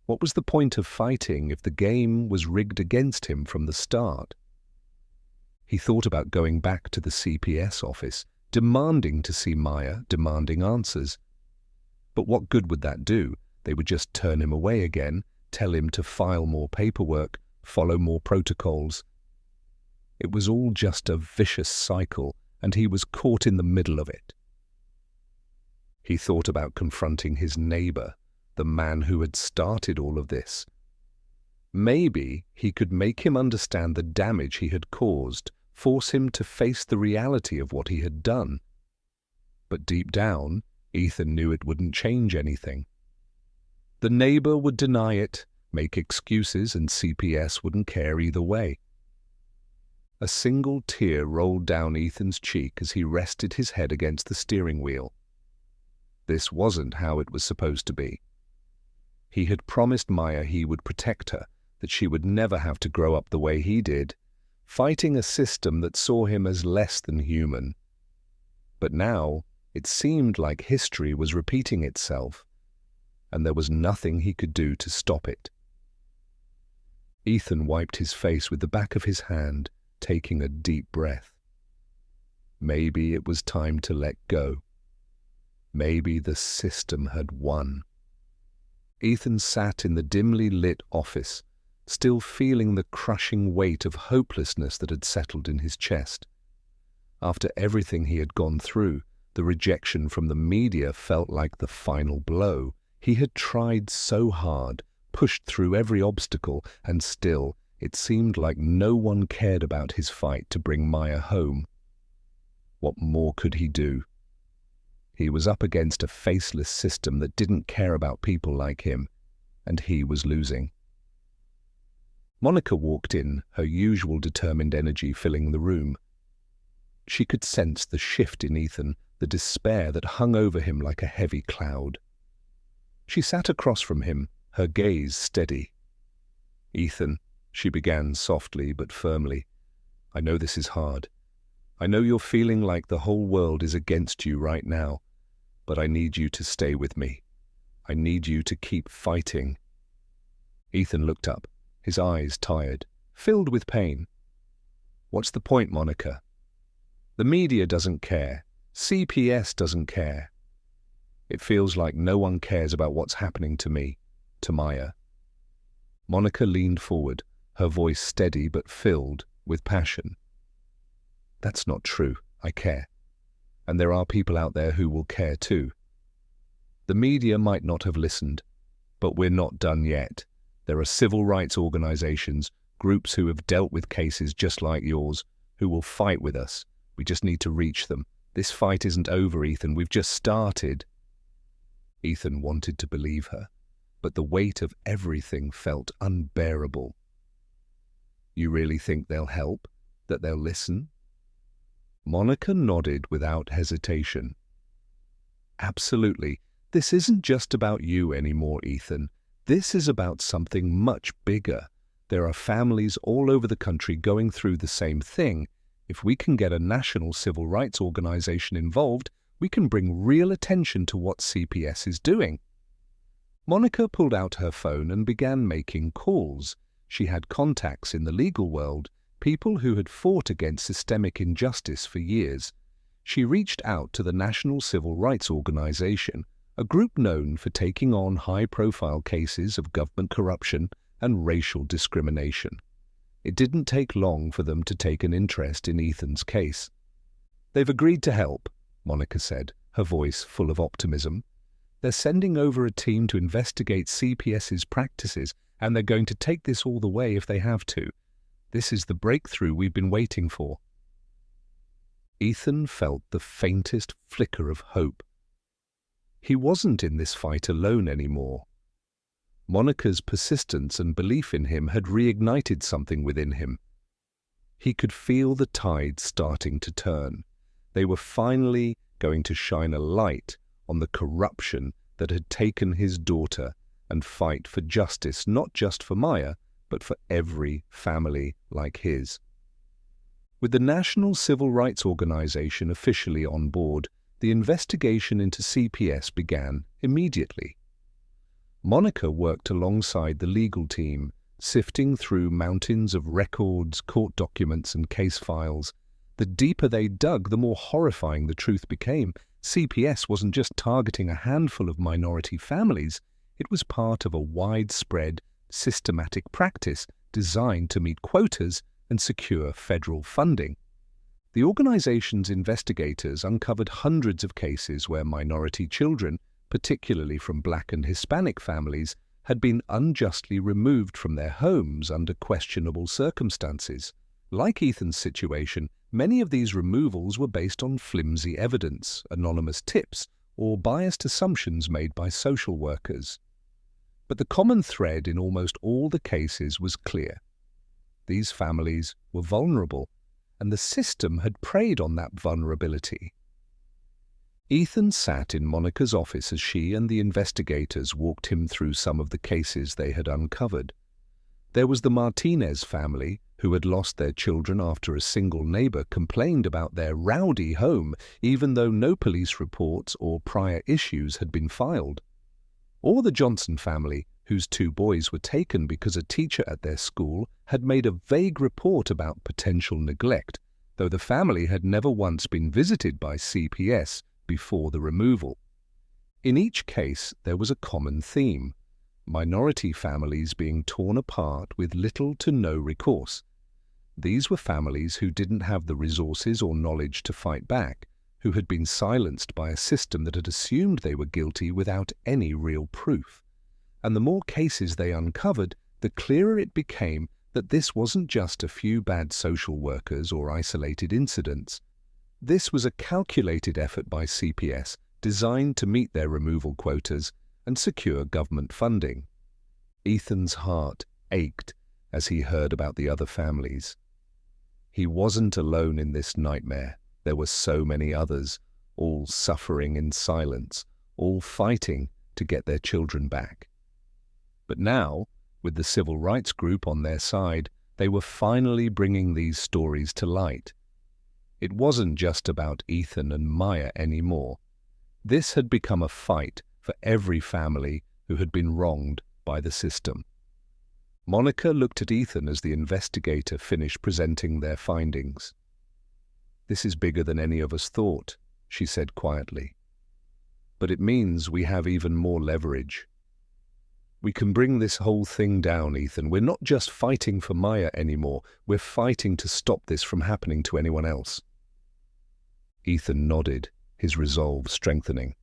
What was the point of fighting if the game was rigged against him from the start? He thought about going back to the CPS office, demanding to see Maya, demanding answers. But what good would that do? They would just turn him away again, tell him to file more paperwork, follow more protocols. It was all just a vicious cycle, and he was caught in the middle of it. He thought about confronting his neighbor, the man who had started all of this. Maybe he could make him understand the damage he had caused, force him to face the reality of what he had done. But deep down, Ethan knew it wouldn't change anything. The neighbor would deny it, make excuses, and CPS wouldn't care either way. A single tear rolled down Ethan's cheek as he rested his head against the steering wheel. This wasn't how it was supposed to be. He had promised Maya he would protect her, that she would never have to grow up the way he did, fighting a system that saw him as less than human. But now it seemed like history was repeating itself, and there was nothing he could do to stop it. Ethan wiped his face with the back of his hand, taking a deep breath. Maybe it was time to let go. Maybe the system had won. Ethan sat in the dimly lit office, still feeling the crushing weight of hopelessness that had settled in his chest. After everything he had gone through, the rejection from the media felt like the final blow. He had tried so hard, pushed through every obstacle, and still It seemed like no one cared about his fight to bring Maya home. What more could he do? He was up against a faceless system that didn't care about people like him, and he was losing. Monica walked in, her usual determined energy filling the room. She could sense the shift in Ethan, the despair that hung over him like a heavy cloud. She sat across from him, her gaze steady. "Ethan," she began softly but firmly, "I know this is hard. I know you're feeling like the whole world is against you right now, but I need you to stay with me. I need you to keep fighting." Ethan looked up, his eyes tired, filled with pain. "What's the point, Monica? The media doesn't care. CPS doesn't care. It feels like no one cares about what's happening to me, to Maya." Monica leaned forward, her voice steady but filled with passion. "That's not true. I care. And there are people out there who will care too. The media might not have listened, but we're not done yet. There are civil rights organizations, groups who have dealt with cases just like yours, who will fight with us. We just need to reach them. This fight isn't over, Ethan. We've just started." Ethan wanted to believe her, but the weight of everything felt unbearable. "You really think they'll help? That they'll listen?" Monica nodded without hesitation. "Absolutely. This isn't just about you anymore, Ethan. This is about something much bigger. There are families all over the country going through the same thing. If we can get a national civil rights organization involved, we can bring real attention to what CPS is doing." Monica pulled out her phone and began making calls. She had contacts in the legal world, people who had fought against systemic injustice for years. She reached out to the National Civil Rights Organization, a group known for taking on high-profile cases of government corruption and racial discrimination. It didn't take long for them to take an interest in Ethan's case. "They've agreed to help," Monica said, her voice full of optimism. "They're sending over a team to investigate CPS's practices, and they're going to take this all the way if they have to. This is the breakthrough we've been waiting for." Ethan felt the faintest flicker of hope. He wasn't in this fight alone anymore. Monica's persistence and belief in him had reignited something within him. He could feel the tide starting to turn. They were finally going to shine a light on the corruption that had taken his daughter and fight for justice, not just for Maya, but for every family like his. With the National Civil Rights Organization officially on board, the investigation into CPS began immediately. Monica worked alongside the legal team, sifting through mountains of records, court documents, and case files. The deeper they dug, the more horrifying the truth became. CPS wasn't just targeting a handful of minority families. It was part of a widespread, systematic practice designed to meet quotas and secure federal funding. The organization's investigators uncovered hundreds of cases where minority children, particularly from Black and Hispanic families, had been unjustly removed from their homes under questionable circumstances. Like Ethan's situation, many of these removals were based on flimsy evidence, anonymous tips, or biased assumptions made by social workers. But the common thread in almost all the cases was clear. These families were vulnerable, and the system had preyed on that vulnerability. Ethan sat in Monica's office as she and the investigators walked him through some of the cases they had uncovered. There was the Martinez family, who had lost their children after a single neighbor complained about their rowdy home, even though no police reports or prior issues had been filed. Or the Johnson family, whose 2 boys were taken because a teacher at their school had made a vague report about potential neglect, though the family had never once been visited by CPS before the removal. In each case, there was a common theme: minority families being torn apart with little to no recourse. These were families who didn't have the resources or knowledge to fight back, who had been silenced by a system that had assumed they were guilty without any real proof. And the more cases they uncovered, the clearer it became that this wasn't just a few bad social workers or isolated incidents. This was a calculated effort by CPS designed to meet their removal quotas and secure government funding. Ethan's heart ached as he heard about the other families. He wasn't alone in this nightmare. There were so many others, all suffering in silence, all fighting to get their children back. But now, with the civil rights group on their side, they were finally bringing these stories to light. It wasn't just about Ethan and Maya anymore. This had become a fight for every family who had been wronged by the system. Monica looked at Ethan as the investigator finished presenting their findings. "This is bigger than any of us thought," she said quietly. "But it means we have even more leverage. We can bring this whole thing down, Ethan. We're not just fighting for Maya anymore. We're fighting to stop this from happening to anyone else." Ethan nodded, his resolve strengthening.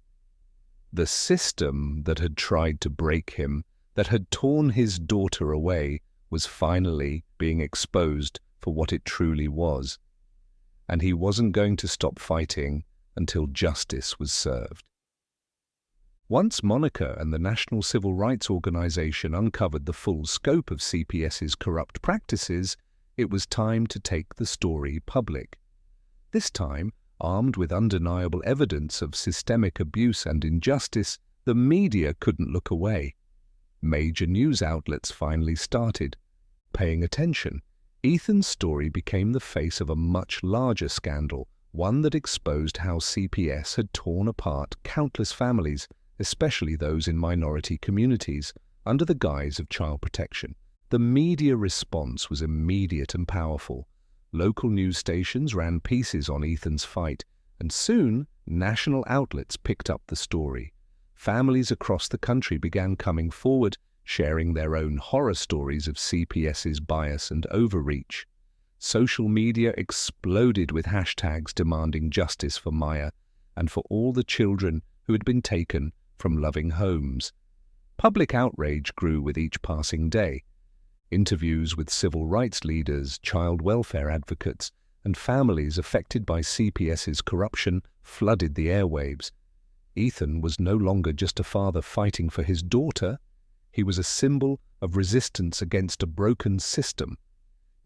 The system that had tried to break him, that had torn his daughter away, was finally being exposed for what it truly was. And he wasn't going to stop fighting until justice was served. Once Monica and the National Civil Rights Organization uncovered the full scope of CPS's corrupt practices, it was time to take the story public. This time, armed with undeniable evidence of systemic abuse and injustice, the media couldn't look away. Major news outlets finally started paying attention. Ethan's story became the face of a much larger scandal, one that exposed how CPS had torn apart countless families, especially those in minority communities, under the guise of child protection. The media response was immediate and powerful. Local news stations ran pieces on Ethan's fight, and soon national outlets picked up the story. Families across the country began coming forward, sharing their own horror stories of CPS's bias and overreach. Social media exploded with hashtags demanding justice for Maya and for all the children who had been taken from loving homes. Public outrage grew with each passing day. Interviews with civil rights leaders, child welfare advocates, and families affected by CPS's corruption flooded the airwaves. Ethan was no longer just a father fighting for his daughter. He was a symbol of resistance against a broken system.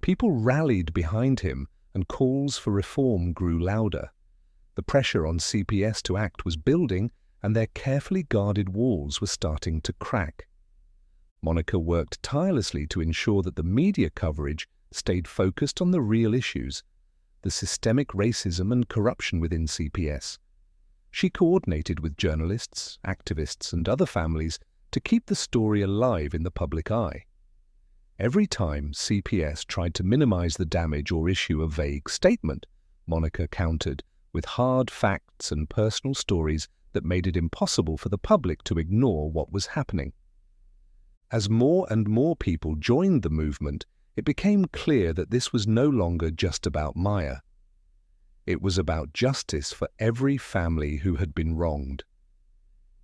People rallied behind him, and calls for reform grew louder. The pressure on CPS to act was building, and their carefully guarded walls were starting to crack. Monica worked tirelessly to ensure that the media coverage stayed focused on the real issues, the systemic racism and corruption within CPS. She coordinated with journalists, activists, and other families to keep the story alive in the public eye. Every time CPS tried to minimize the damage or issue a vague statement, Monica countered with hard facts and personal stories that made it impossible for the public to ignore what was happening. As more and more people joined the movement, it became clear that this was no longer just about Maya. It was about justice for every family who had been wronged.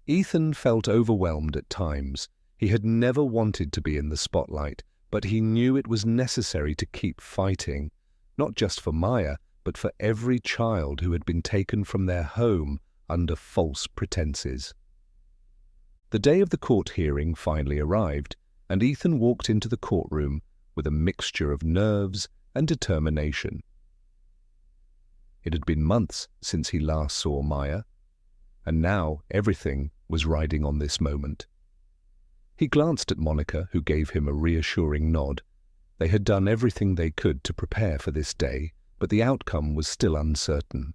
Ethan felt overwhelmed at times. He had never wanted to be in the spotlight, but he knew it was necessary to keep fighting, not just for Maya, but for every child who had been taken from their home under false pretenses. The day of the court hearing finally arrived, and Ethan walked into the courtroom with a mixture of nerves and determination. It had been months since he last saw Maya, and now everything was riding on this moment. He glanced at Monica, who gave him a reassuring nod. They had done everything they could to prepare for this day, but the outcome was still uncertain.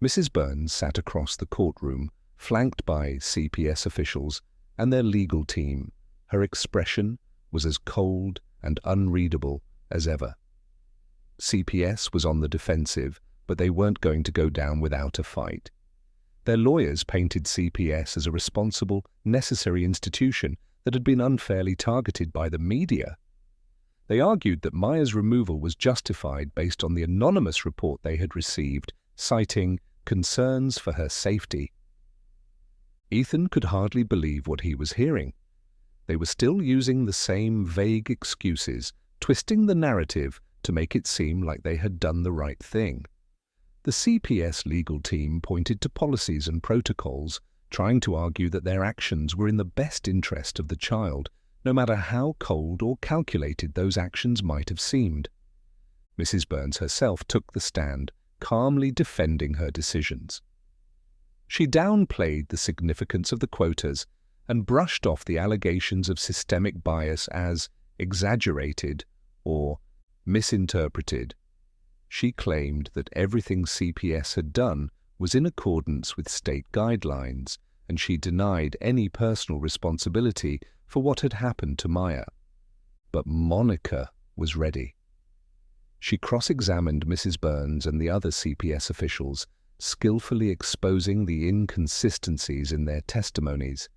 Mrs. Burns sat across the courtroom, flanked by CPS officials and their legal team. Her expression was as cold and unreadable as ever. CPS was on the defensive, but they weren't going to go down without a fight. Their lawyers painted CPS as a responsible, necessary institution that had been unfairly targeted by the media. They argued that Maya's removal was justified based on the anonymous report they had received, citing concerns for her safety. Ethan could hardly believe what he was hearing. They were still using the same vague excuses, twisting the narrative to make it seem like they had done the right thing. The CPS legal team pointed to policies and protocols, trying to argue that their actions were in the best interest of the child, no matter how cold or calculated those actions might have seemed. Mrs. Burns herself took the stand, calmly defending her decisions. She downplayed the significance of the quotas and brushed off the allegations of systemic bias as exaggerated or misinterpreted. She claimed that everything CPS had done was in accordance with state guidelines, and she denied any personal responsibility for what had happened to Maya. But Monica was ready. She cross-examined Mrs. Burns and the other CPS officials, skillfully exposing the inconsistencies in their testimonies.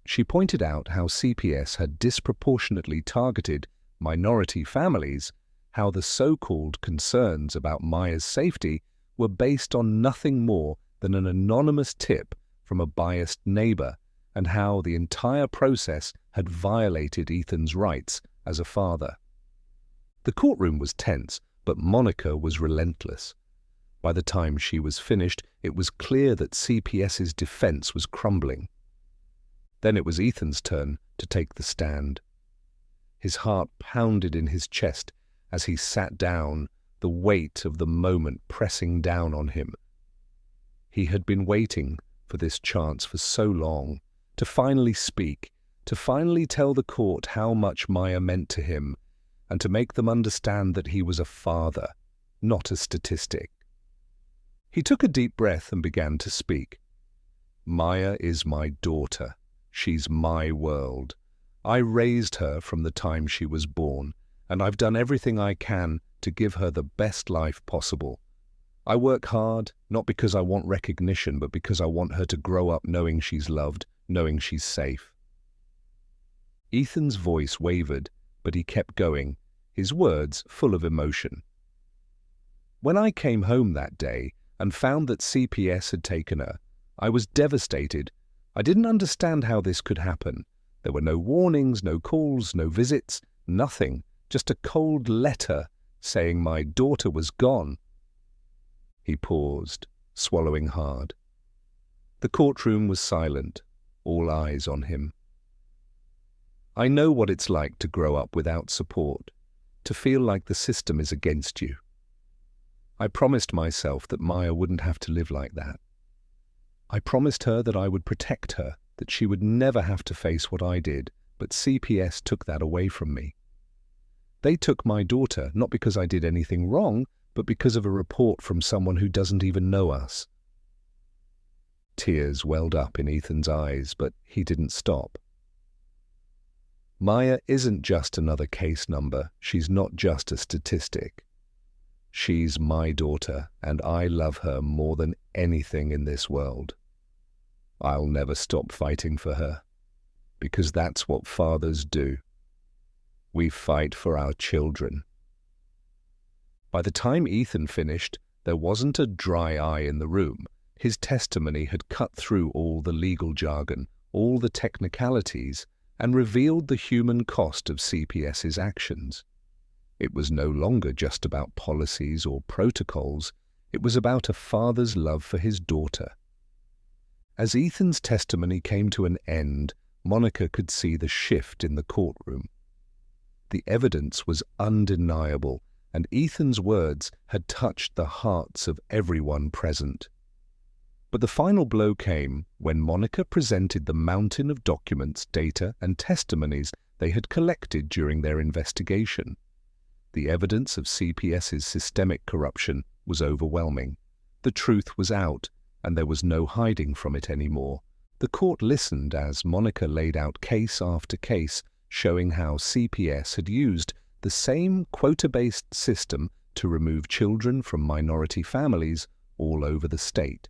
She pointed out how CPS had disproportionately targeted minority families, how the so-called concerns about Maya's safety were based on nothing more than an anonymous tip from a biased neighbor, and how the entire process had violated Ethan's rights as a father. The courtroom was tense, but Monica was relentless. By the time she was finished, it was clear that CPS's defense was crumbling. Then it was Ethan's turn to take the stand. His heart pounded in his chest as he sat down, the weight of the moment pressing down on him. He had been waiting for this chance for so long, to finally speak, to finally tell the court how much Maya meant to him, and to make them understand that he was a father, not a statistic. He took a deep breath and began to speak. Maya is my daughter. She's my world. I raised her from the time she was born, and I've done everything I can to give her the best life possible. I work hard, not because I want recognition, but because I want her to grow up knowing she's loved, knowing she's safe. Ethan's voice wavered, but he kept going, his words full of emotion. When I came home that day and found that CPS had taken her, I was devastated. I didn't understand how this could happen. There were no warnings, no calls, no visits, nothing, just a cold letter saying my daughter was gone. He paused, swallowing hard. The courtroom was silent, all eyes on him. I know what it's like to grow up without support, to feel like the system is against you. I promised myself that Maya wouldn't have to live like that. I promised her that I would protect her, that she would never have to face what I did, but CPS took that away from me. They took my daughter, not because I did anything wrong, but because of a report from someone who doesn't even know us. Tears welled up in Ethan's eyes, but he didn't stop. Maya isn't just another case number. She's not just a statistic. She's my daughter, and I love her more than anything in this world. I'll never stop fighting for her, because that's what fathers do. We fight for our children. By the time Ethan finished, there wasn't a dry eye in the room. His testimony had cut through all the legal jargon, all the technicalities, and revealed the human cost of CPS's actions. It was no longer just about policies or protocols. It was about a father's love for his daughter. As Ethan's testimony came to an end, Monica could see the shift in the courtroom. The evidence was undeniable, and Ethan's words had touched the hearts of everyone present. But the final blow came when Monica presented the mountain of documents, data, and testimonies they had collected during their investigation. The evidence of CPS's systemic corruption was overwhelming. The truth was out, and there was no hiding from it anymore. The court listened as Monica laid out case after case, showing how CPS had used the same quota-based system to remove children from minority families all over the state.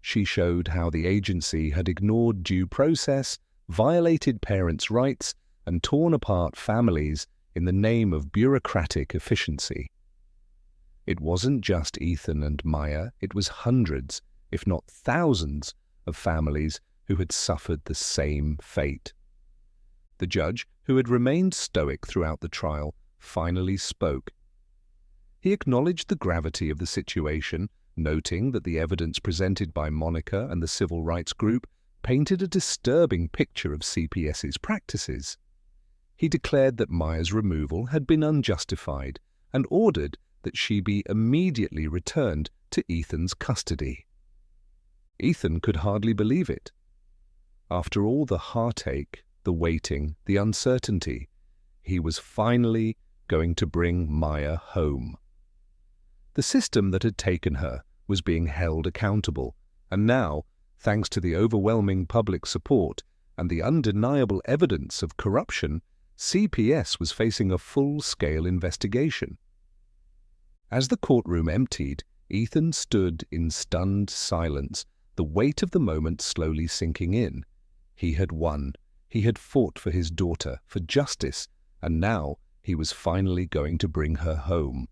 She showed how the agency had ignored due process, violated parents' rights, and torn apart families in the name of bureaucratic efficiency. It wasn't just Ethan and Maya, it was hundreds, if not thousands, of families who had suffered the same fate. The judge, who had remained stoic throughout the trial, finally spoke. He acknowledged the gravity of the situation, noting that the evidence presented by Monica and the civil rights group painted a disturbing picture of CPS's practices. He declared that Maya's removal had been unjustified and ordered that she be immediately returned to Ethan's custody. Ethan could hardly believe it. After all the heartache, the waiting, the uncertainty, he was finally going to bring Maya home. The system that had taken her was being held accountable, and now, thanks to the overwhelming public support and the undeniable evidence of corruption, CPS was facing a full-scale investigation. As the courtroom emptied, Ethan stood in stunned silence, the weight of the moment slowly sinking in. He had won. He had fought for his daughter, for justice, and now he was finally going to bring her home.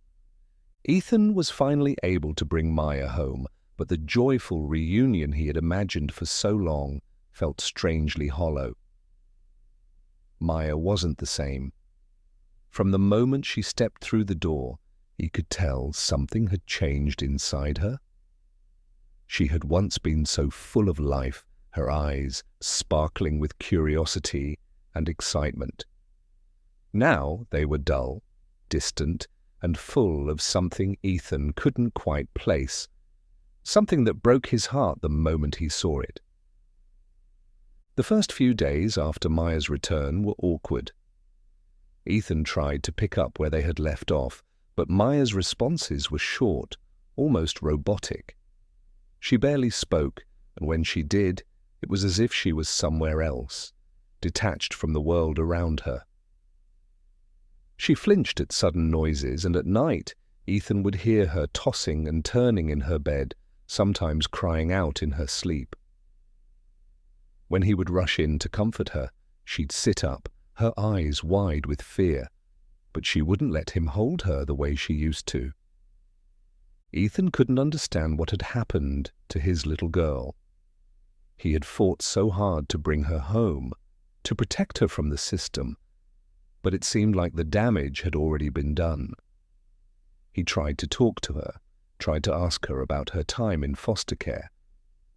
Ethan was finally able to bring Maya home, but the joyful reunion he had imagined for so long felt strangely hollow. Maya wasn't the same. From the moment she stepped through the door, he could tell something had changed inside her. She had once been so full of life, her eyes sparkling with curiosity and excitement. Now they were dull, distant, and full of something Ethan couldn't quite place, something that broke his heart the moment he saw it. The first few days after Maya's return were awkward. Ethan tried to pick up where they had left off, but Maya's responses were short, almost robotic. She barely spoke, and when she did, it was as if she was somewhere else, detached from the world around her. She flinched at sudden noises, and at night Ethan would hear her tossing and turning in her bed, sometimes crying out in her sleep. When he would rush in to comfort her, she'd sit up, her eyes wide with fear, but she wouldn't let him hold her the way she used to. Ethan couldn't understand what had happened to his little girl. He had fought so hard to bring her home, to protect her from the system, but it seemed like the damage had already been done. He tried to talk to her, tried to ask her about her time in foster care,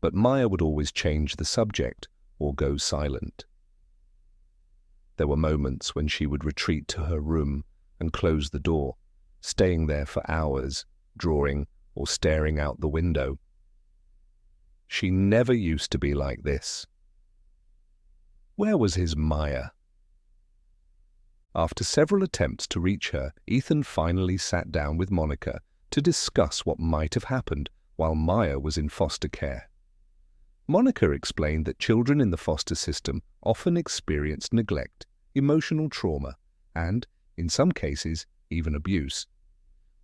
but Maya would always change the subject or go silent. There were moments when she would retreat to her room and close the door, staying there for hours, drawing or staring out the window. She never used to be like this. Where was his Maya? After several attempts to reach her, Ethan finally sat down with Monica to discuss what might have happened while Maya was in foster care. Monica explained that children in the foster system often experienced neglect, emotional trauma, and, in some cases, even abuse.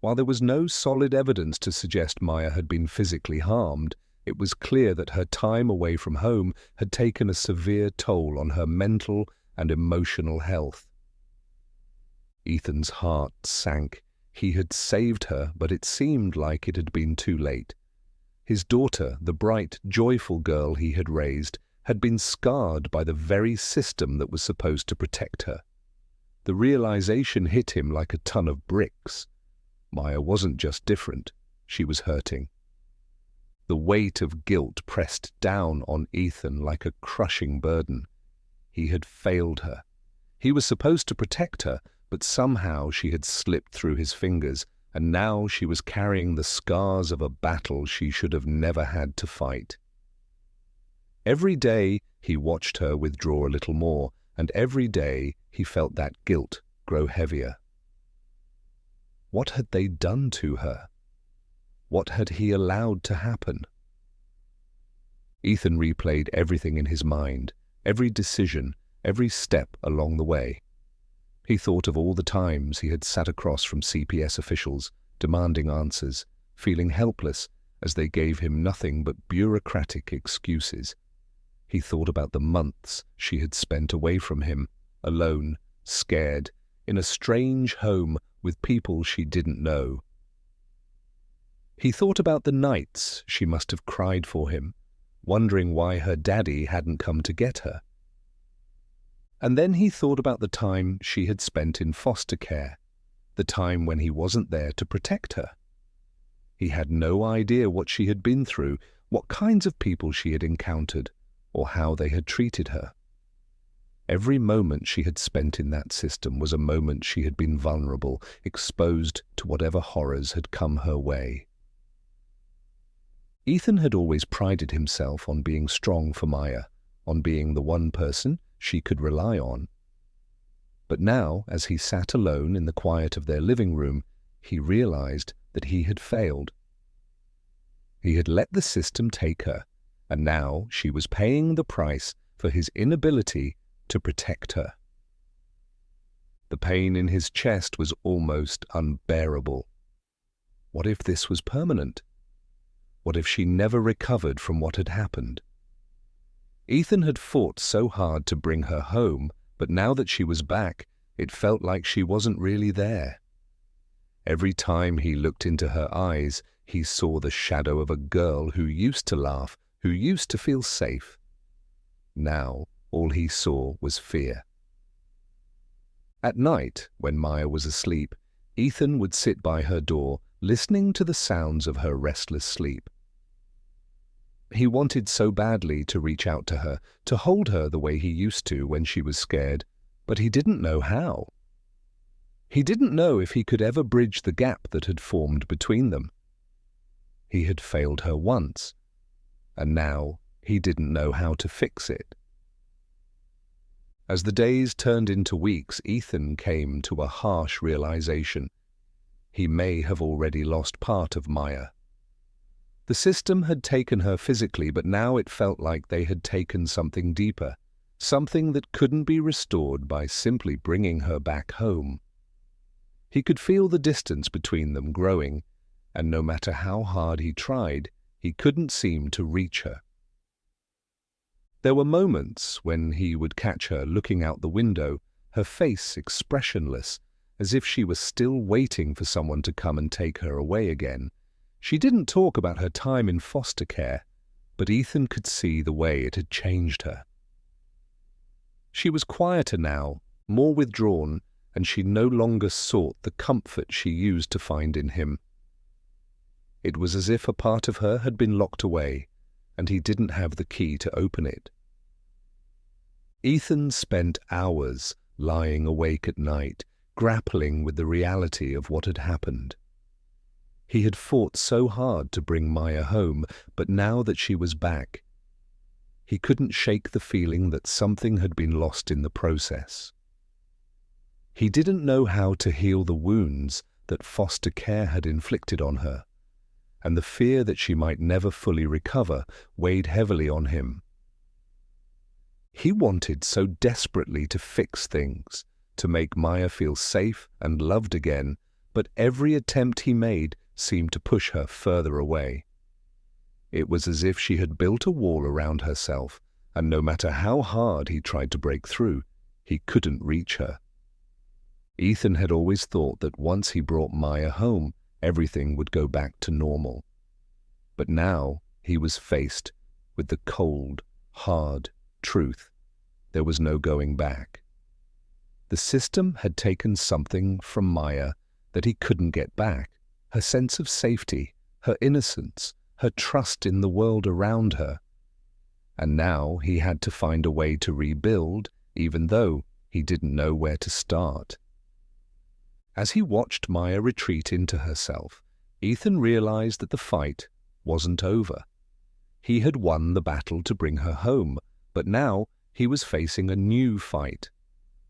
While there was no solid evidence to suggest Maya had been physically harmed, it was clear that her time away from home had taken a severe toll on her mental and emotional health. Ethan's heart sank. He had saved her, but it seemed like it had been too late. His daughter, the bright, joyful girl he had raised, had been scarred by the very system that was supposed to protect her. The realization hit him like a ton of bricks. Maya wasn't just different, she was hurting. The weight of guilt pressed down on Ethan like a crushing burden. He had failed her. He was supposed to protect her, but somehow she had slipped through his fingers, and now she was carrying the scars of a battle she should have never had to fight. Every day he watched her withdraw a little more, and every day he felt that guilt grow heavier. What had they done to her? What had he allowed to happen? Ethan replayed everything in his mind, every decision, every step along the way. He thought of all the times he had sat across from CPS officials, demanding answers, feeling helpless as they gave him nothing but bureaucratic excuses. He thought about the months she had spent away from him, alone, scared, in a strange home with people she didn't know. He thought about the nights she must have cried for him, wondering why her daddy hadn't come to get her. And then he thought about the time she had spent in foster care, the time when he wasn't there to protect her. He had no idea what she had been through, what kinds of people she had encountered, or how they had treated her. Every moment she had spent in that system was a moment she had been vulnerable, exposed to whatever horrors had come her way. Ethan had always prided himself on being strong for Maya, on being the one person she could rely on. But now, as he sat alone in the quiet of their living room, he realized that he had failed. He had let the system take her, and now she was paying the price for his inability to protect her. The pain in his chest was almost unbearable. What if this was permanent? What if she never recovered from what had happened? Ethan had fought so hard to bring her home, but now that she was back, it felt like she wasn't really there. Every time he looked into her eyes, he saw the shadow of a girl who used to laugh, who used to feel safe. Now, all he saw was fear. At night, when Maya was asleep, Ethan would sit by her door, listening to the sounds of her restless sleep. He wanted so badly to reach out to her, to hold her the way he used to when she was scared, but he didn't know how. He didn't know if he could ever bridge the gap that had formed between them. He had failed her once, and now he didn't know how to fix it. As the days turned into weeks, Ethan came to a harsh realization. He may have already lost part of Maya. The system had taken her physically, but now it felt like they had taken something deeper, something that couldn't be restored by simply bringing her back home. He could feel the distance between them growing, and no matter how hard he tried, he couldn't seem to reach her. There were moments when he would catch her looking out the window, her face expressionless, as if she was still waiting for someone to come and take her away again. She didn't talk about her time in foster care, but Ethan could see the way it had changed her. She was quieter now, more withdrawn, and she no longer sought the comfort she used to find in him. It was as if a part of her had been locked away, and he didn't have the key to open it. Ethan spent hours lying awake at night, grappling with the reality of what had happened. He had fought so hard to bring Maya home, but now that she was back, he couldn't shake the feeling that something had been lost in the process. He didn't know how to heal the wounds that foster care had inflicted on her, and the fear that she might never fully recover weighed heavily on him. He wanted so desperately to fix things, to make Maya feel safe and loved again, but every attempt he made seemed to push her further away. It was as if she had built a wall around herself, and no matter how hard he tried to break through, he couldn't reach her. Ethan had always thought that once he brought Maya home, everything would go back to normal. But now he was faced with the cold, hard truth. There was no going back. The system had taken something from Maya that he couldn't get back, her sense of safety, her innocence, her trust in the world around her. And now he had to find a way to rebuild, even though he didn't know where to start. As he watched Maya retreat into herself, Ethan realized that the fight wasn't over. He had won the battle to bring her home, but now he was facing a new fight.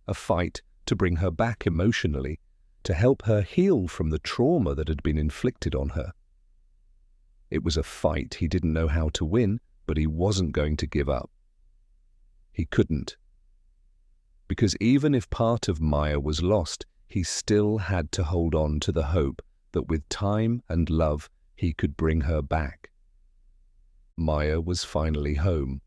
A fight to bring her back emotionally, to help her heal from the trauma that had been inflicted on her. It was a fight he didn't know how to win, but he wasn't going to give up. He couldn't. Because even if part of Maya was lost, he still had to hold on to the hope that with time and love he could bring her back. Maya was finally home.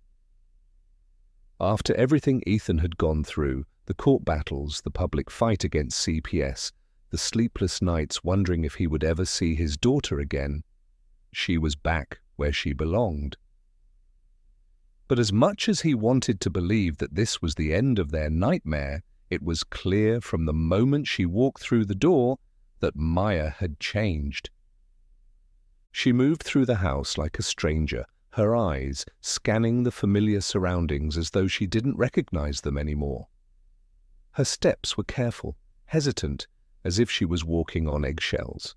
After everything Ethan had gone through, the court battles, the public fight against CPS, the sleepless nights wondering if he would ever see his daughter again, she was back where she belonged. But as much as he wanted to believe that this was the end of their nightmare, it was clear from the moment she walked through the door that Maya had changed. She moved through the house like a stranger, her eyes scanning the familiar surroundings as though she didn't recognize them anymore. Her steps were careful, hesitant, as if she was walking on eggshells.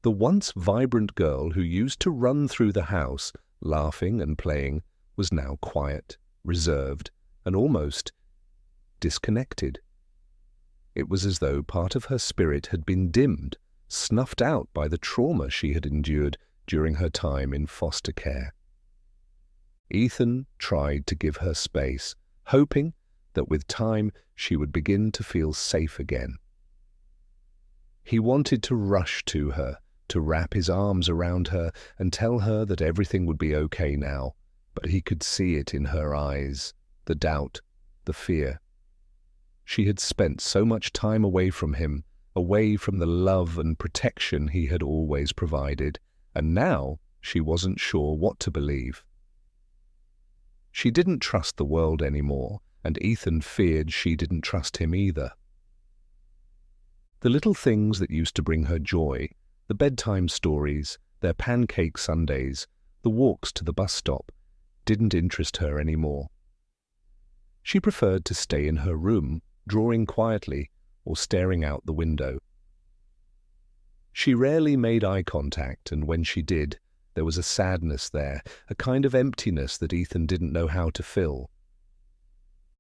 The once vibrant girl who used to run through the house, laughing and playing, was now quiet, reserved, and almost disconnected. It was as though part of her spirit had been dimmed, snuffed out by the trauma she had endured during her time in foster care. Ethan tried to give her space, hoping that with time she would begin to feel safe again. He wanted to rush to her, to wrap his arms around her and tell her that everything would be okay now, but he could see it in her eyes, the doubt, the fear. She had spent so much time away from him, away from the love and protection he had always provided, and now she wasn't sure what to believe. She didn't trust the world anymore, and Ethan feared she didn't trust him either. The little things that used to bring her joy, the bedtime stories, their pancake sundaes, the walks to the bus stop, didn't interest her anymore. She preferred to stay in her room, drawing quietly or staring out the window. She rarely made eye contact, and when she did, there was a sadness there, a kind of emptiness that Ethan didn't know how to fill.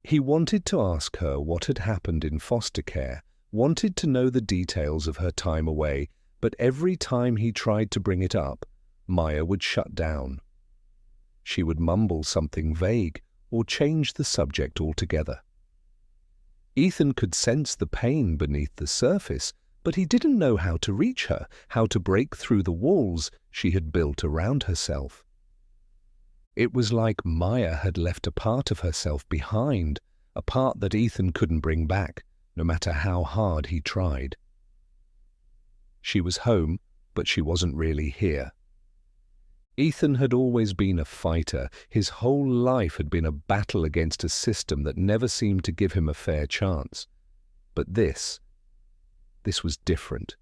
He wanted to ask her what had happened in foster care, wanted to know the details of her time away, but every time he tried to bring it up, Maya would shut down. She would mumble something vague or change the subject altogether. Ethan could sense the pain beneath the surface, but he didn't know how to reach her, how to break through the walls she had built around herself. It was like Maya had left a part of herself behind, a part that Ethan couldn't bring back, no matter how hard he tried. She was home, but she wasn't really here. Ethan had always been a fighter. His whole life had been a battle against a system that never seemed to give him a fair chance. But this was different.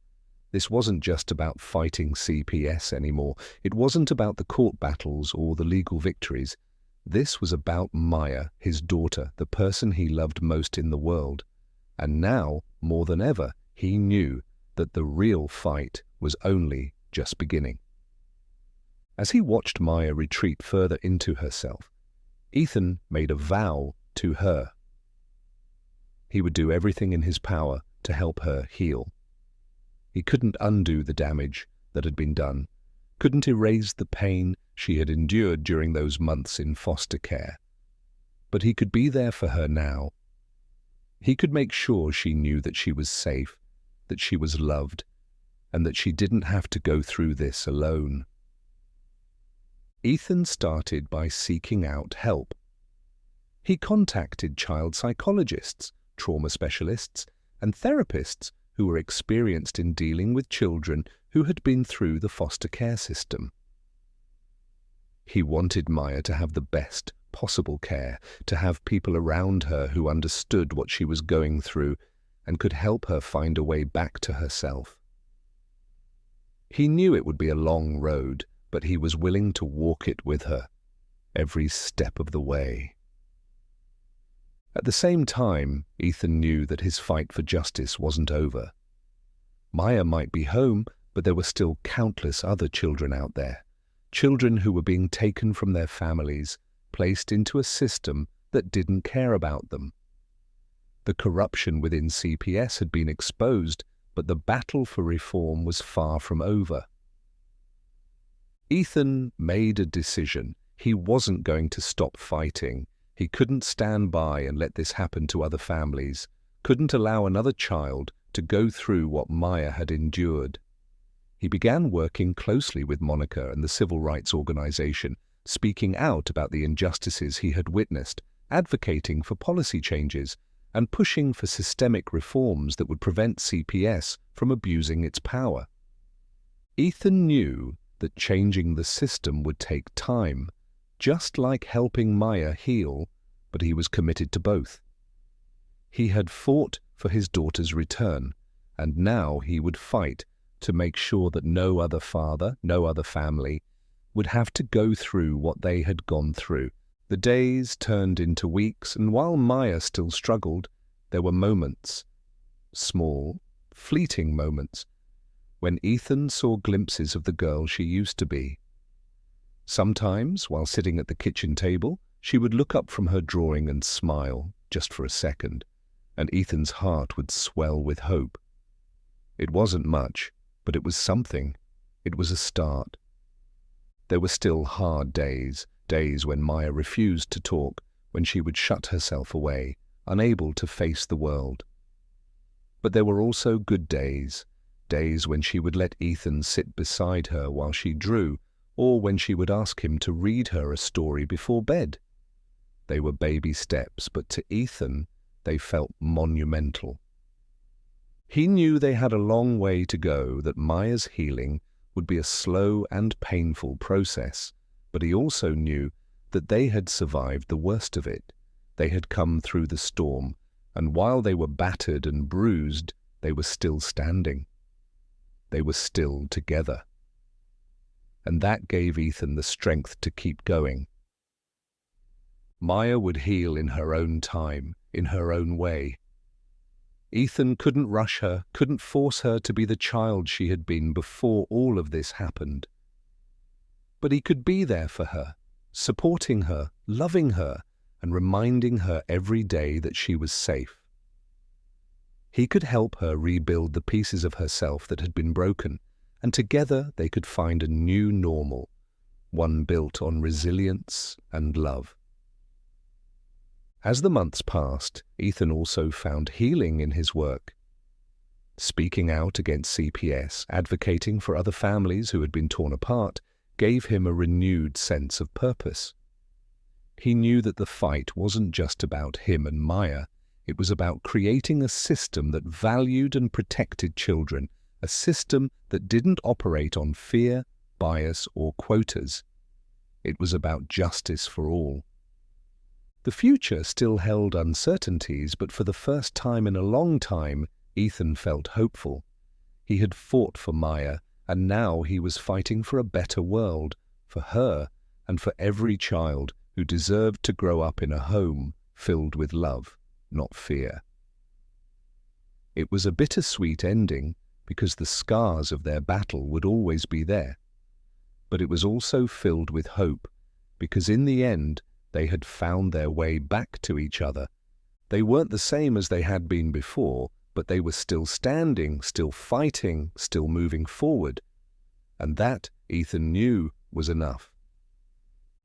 This wasn't just about fighting CPS anymore. It wasn't about the court battles or the legal victories. This was about Maya, his daughter, the person he loved most in the world. And now, more than ever, he knew that the real fight was only just beginning. As he watched Maya retreat further into herself, Ethan made a vow to her. He would do everything in his power to help her heal. He couldn't undo the damage that had been done, couldn't erase the pain she had endured during those months in foster care. But he could be there for her now. He could make sure she knew that she was safe, that she was loved, and that she didn't have to go through this alone. Ethan started by seeking out help. He contacted child psychologists, trauma specialists, and therapists who were experienced in dealing with children who had been through the foster care system. He wanted Maya to have the best possible care, to have people around her who understood what she was going through and could help her find a way back to herself. He knew it would be a long road, but he was willing to walk it with her, every step of the way. At the same time, Ethan knew that his fight for justice wasn't over. Maya might be home, but there were still countless other children out there, children who were being taken from their families, placed into a system that didn't care about them. The corruption within CPS had been exposed, but the battle for reform was far from over. Ethan made a decision. He wasn't going to stop fighting. He couldn't stand by and let this happen to other families, couldn't allow another child to go through what Maya had endured. He began working closely with Monica and the civil rights organization, speaking out about the injustices he had witnessed, advocating for policy changes, and pushing for systemic reforms that would prevent CPS from abusing its power. Ethan knew that changing the system would take time, just like helping Maya heal, but he was committed to both. He had fought for his daughter's return, and now he would fight to make sure that no other father, no other family, would have to go through what they had gone through. The days turned into weeks, and while Maya still struggled, there were moments, small, fleeting moments, when Ethan saw glimpses of the girl she used to be. Sometimes, while sitting at the kitchen table, she would look up from her drawing and smile, just for a second, and Ethan's heart would swell with hope. It wasn't much, but it was something. It was a start. There were still hard days, days when Maya refused to talk, when she would shut herself away, unable to face the world. But there were also good days, days when she would let Ethan sit beside her while she drew, or when she would ask him to read her a story before bed. They were baby steps, but to Ethan, they felt monumental. He knew they had a long way to go, that Maya's healing would be a slow and painful process, but he also knew that they had survived the worst of it. They had come through the storm, and while they were battered and bruised, they were still standing. They were still together. And that gave Ethan the strength to keep going. Maya would heal in her own time, in her own way. Ethan couldn't rush her, couldn't force her to be the child she had been before all of this happened. But he could be there for her, supporting her, loving her, and reminding her every day that she was safe. He could help her rebuild the pieces of herself that had been broken, and together they could find a new normal, one built on resilience and love. As the months passed, Ethan also found healing in his work. Speaking out against CPS, advocating for other families who had been torn apart, gave him a renewed sense of purpose. He knew that the fight wasn't just about him and Maya. It was about creating a system that valued and protected children, a system that didn't operate on fear, bias, or quotas. It was about justice for all. The future still held uncertainties, but for the first time in a long time, Ethan felt hopeful. He had fought for Maya, and now he was fighting for a better world, for her and for every child who deserved to grow up in a home filled with love, not fear. It was a bittersweet ending because the scars of their battle would always be there. But it was also filled with hope because in the end they had found their way back to each other. They weren't the same as they had been before, but they were still standing, still fighting, still moving forward. And that, Ethan knew, was enough.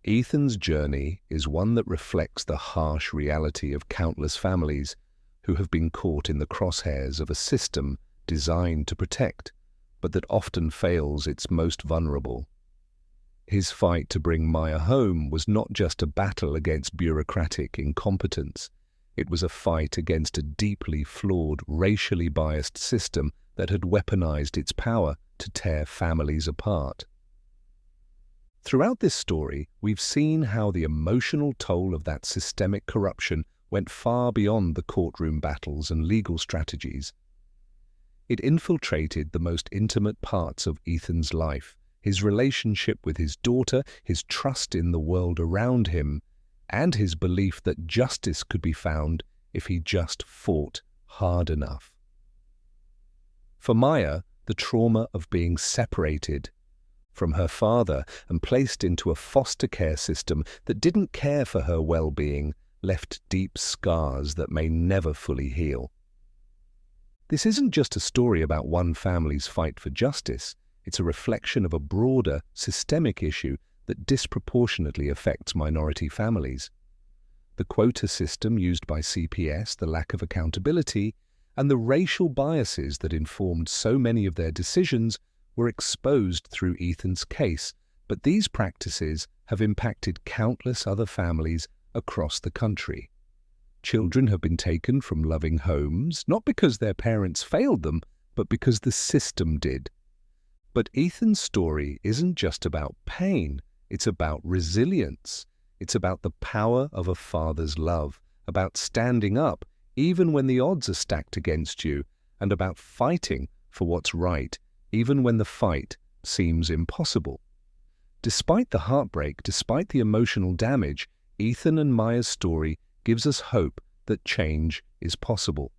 Ethan's journey is one that reflects the harsh reality of countless families who have been caught in the crosshairs of a system designed to protect, but that often fails its most vulnerable. His fight to bring Maya home was not just a battle against bureaucratic incompetence. It was a fight against a deeply flawed, racially biased system that had weaponized its power to tear families apart. Throughout this story, we've seen how the emotional toll of that systemic corruption went far beyond the courtroom battles and legal strategies. It infiltrated the most intimate parts of Ethan's life, his relationship with his daughter, his trust in the world around him, and his belief that justice could be found if he just fought hard enough. For Maya, the trauma of being separated from her father and placed into a foster care system that didn't care for her well-being left deep scars that may never fully heal. This isn't just a story about one family's fight for justice. It's a reflection of a broader, systemic issue that disproportionately affects minority families. The quota system used by CPS, the lack of accountability, and the racial biases that informed so many of their decisions were exposed through Ethan's case, but these practices have impacted countless other families across the country. Children have been taken from loving homes, not because their parents failed them, but because the system did. But Ethan's story isn't just about pain, it's about resilience. It's about the power of a father's love, about standing up even when the odds are stacked against you, and about fighting for what's right, even when the fight seems impossible. Despite the heartbreak, despite the emotional damage, Ethan and Maya's story gives us hope that change is possible.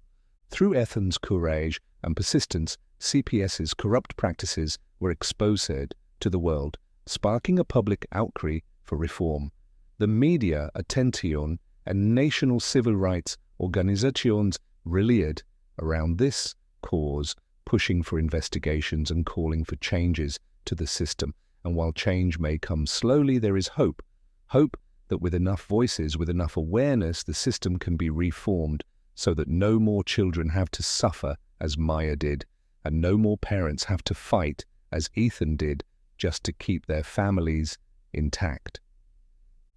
Through Ethan's courage and persistence, CPS's corrupt practices were exposed to the world, sparking a public outcry for reform. The media attention and national civil rights organizations rallied around this cause, pushing for investigations and calling for changes to the system. And while change may come slowly, there is hope. Hope that with enough voices, with enough awareness, the system can be reformed so that no more children have to suffer as Maya did, and no more parents have to fight as Ethan did just to keep their families intact.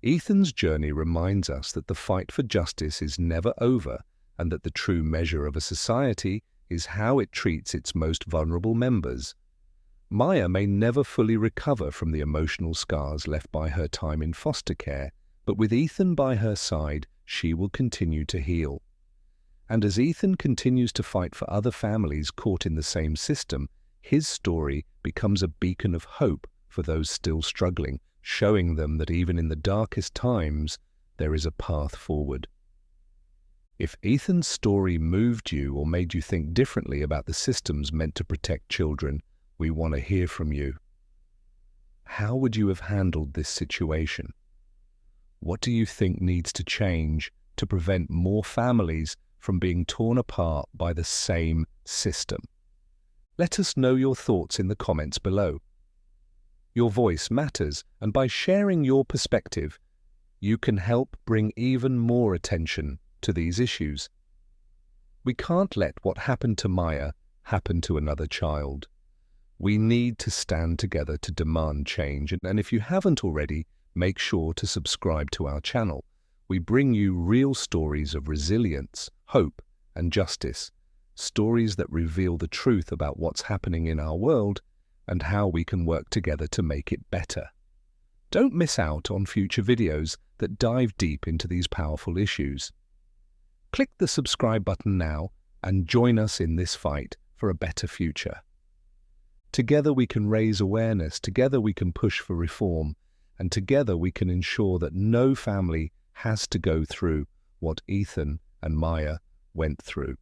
Ethan's journey reminds us that the fight for justice is never over, and that the true measure of a society is how it treats its most vulnerable members. Maya may never fully recover from the emotional scars left by her time in foster care, but with Ethan by her side, she will continue to heal. And as Ethan continues to fight for other families caught in the same system, his story becomes a beacon of hope for those still struggling, showing them that even in the darkest times, there is a path forward. If Ethan's story moved you or made you think differently about the systems meant to protect children, we want to hear from you. How would you have handled this situation? What do you think needs to change to prevent more families from being torn apart by the same system? Let us know your thoughts in the comments below. Your voice matters, and by sharing your perspective, you can help bring even more attention to these issues. We can't let what happened to Maya happen to another child. We need to stand together to demand change, and if you haven't already, make sure to subscribe to our channel. We bring you real stories of resilience, hope, and justice, stories that reveal the truth about what's happening in our world and how we can work together to make it better. Don't miss out on future videos that dive deep into these powerful issues. Click the subscribe button now and join us in this fight for a better future. Together we can raise awareness, together we can push for reform, and together we can ensure that no family has to go through what Ethan and Maya went through.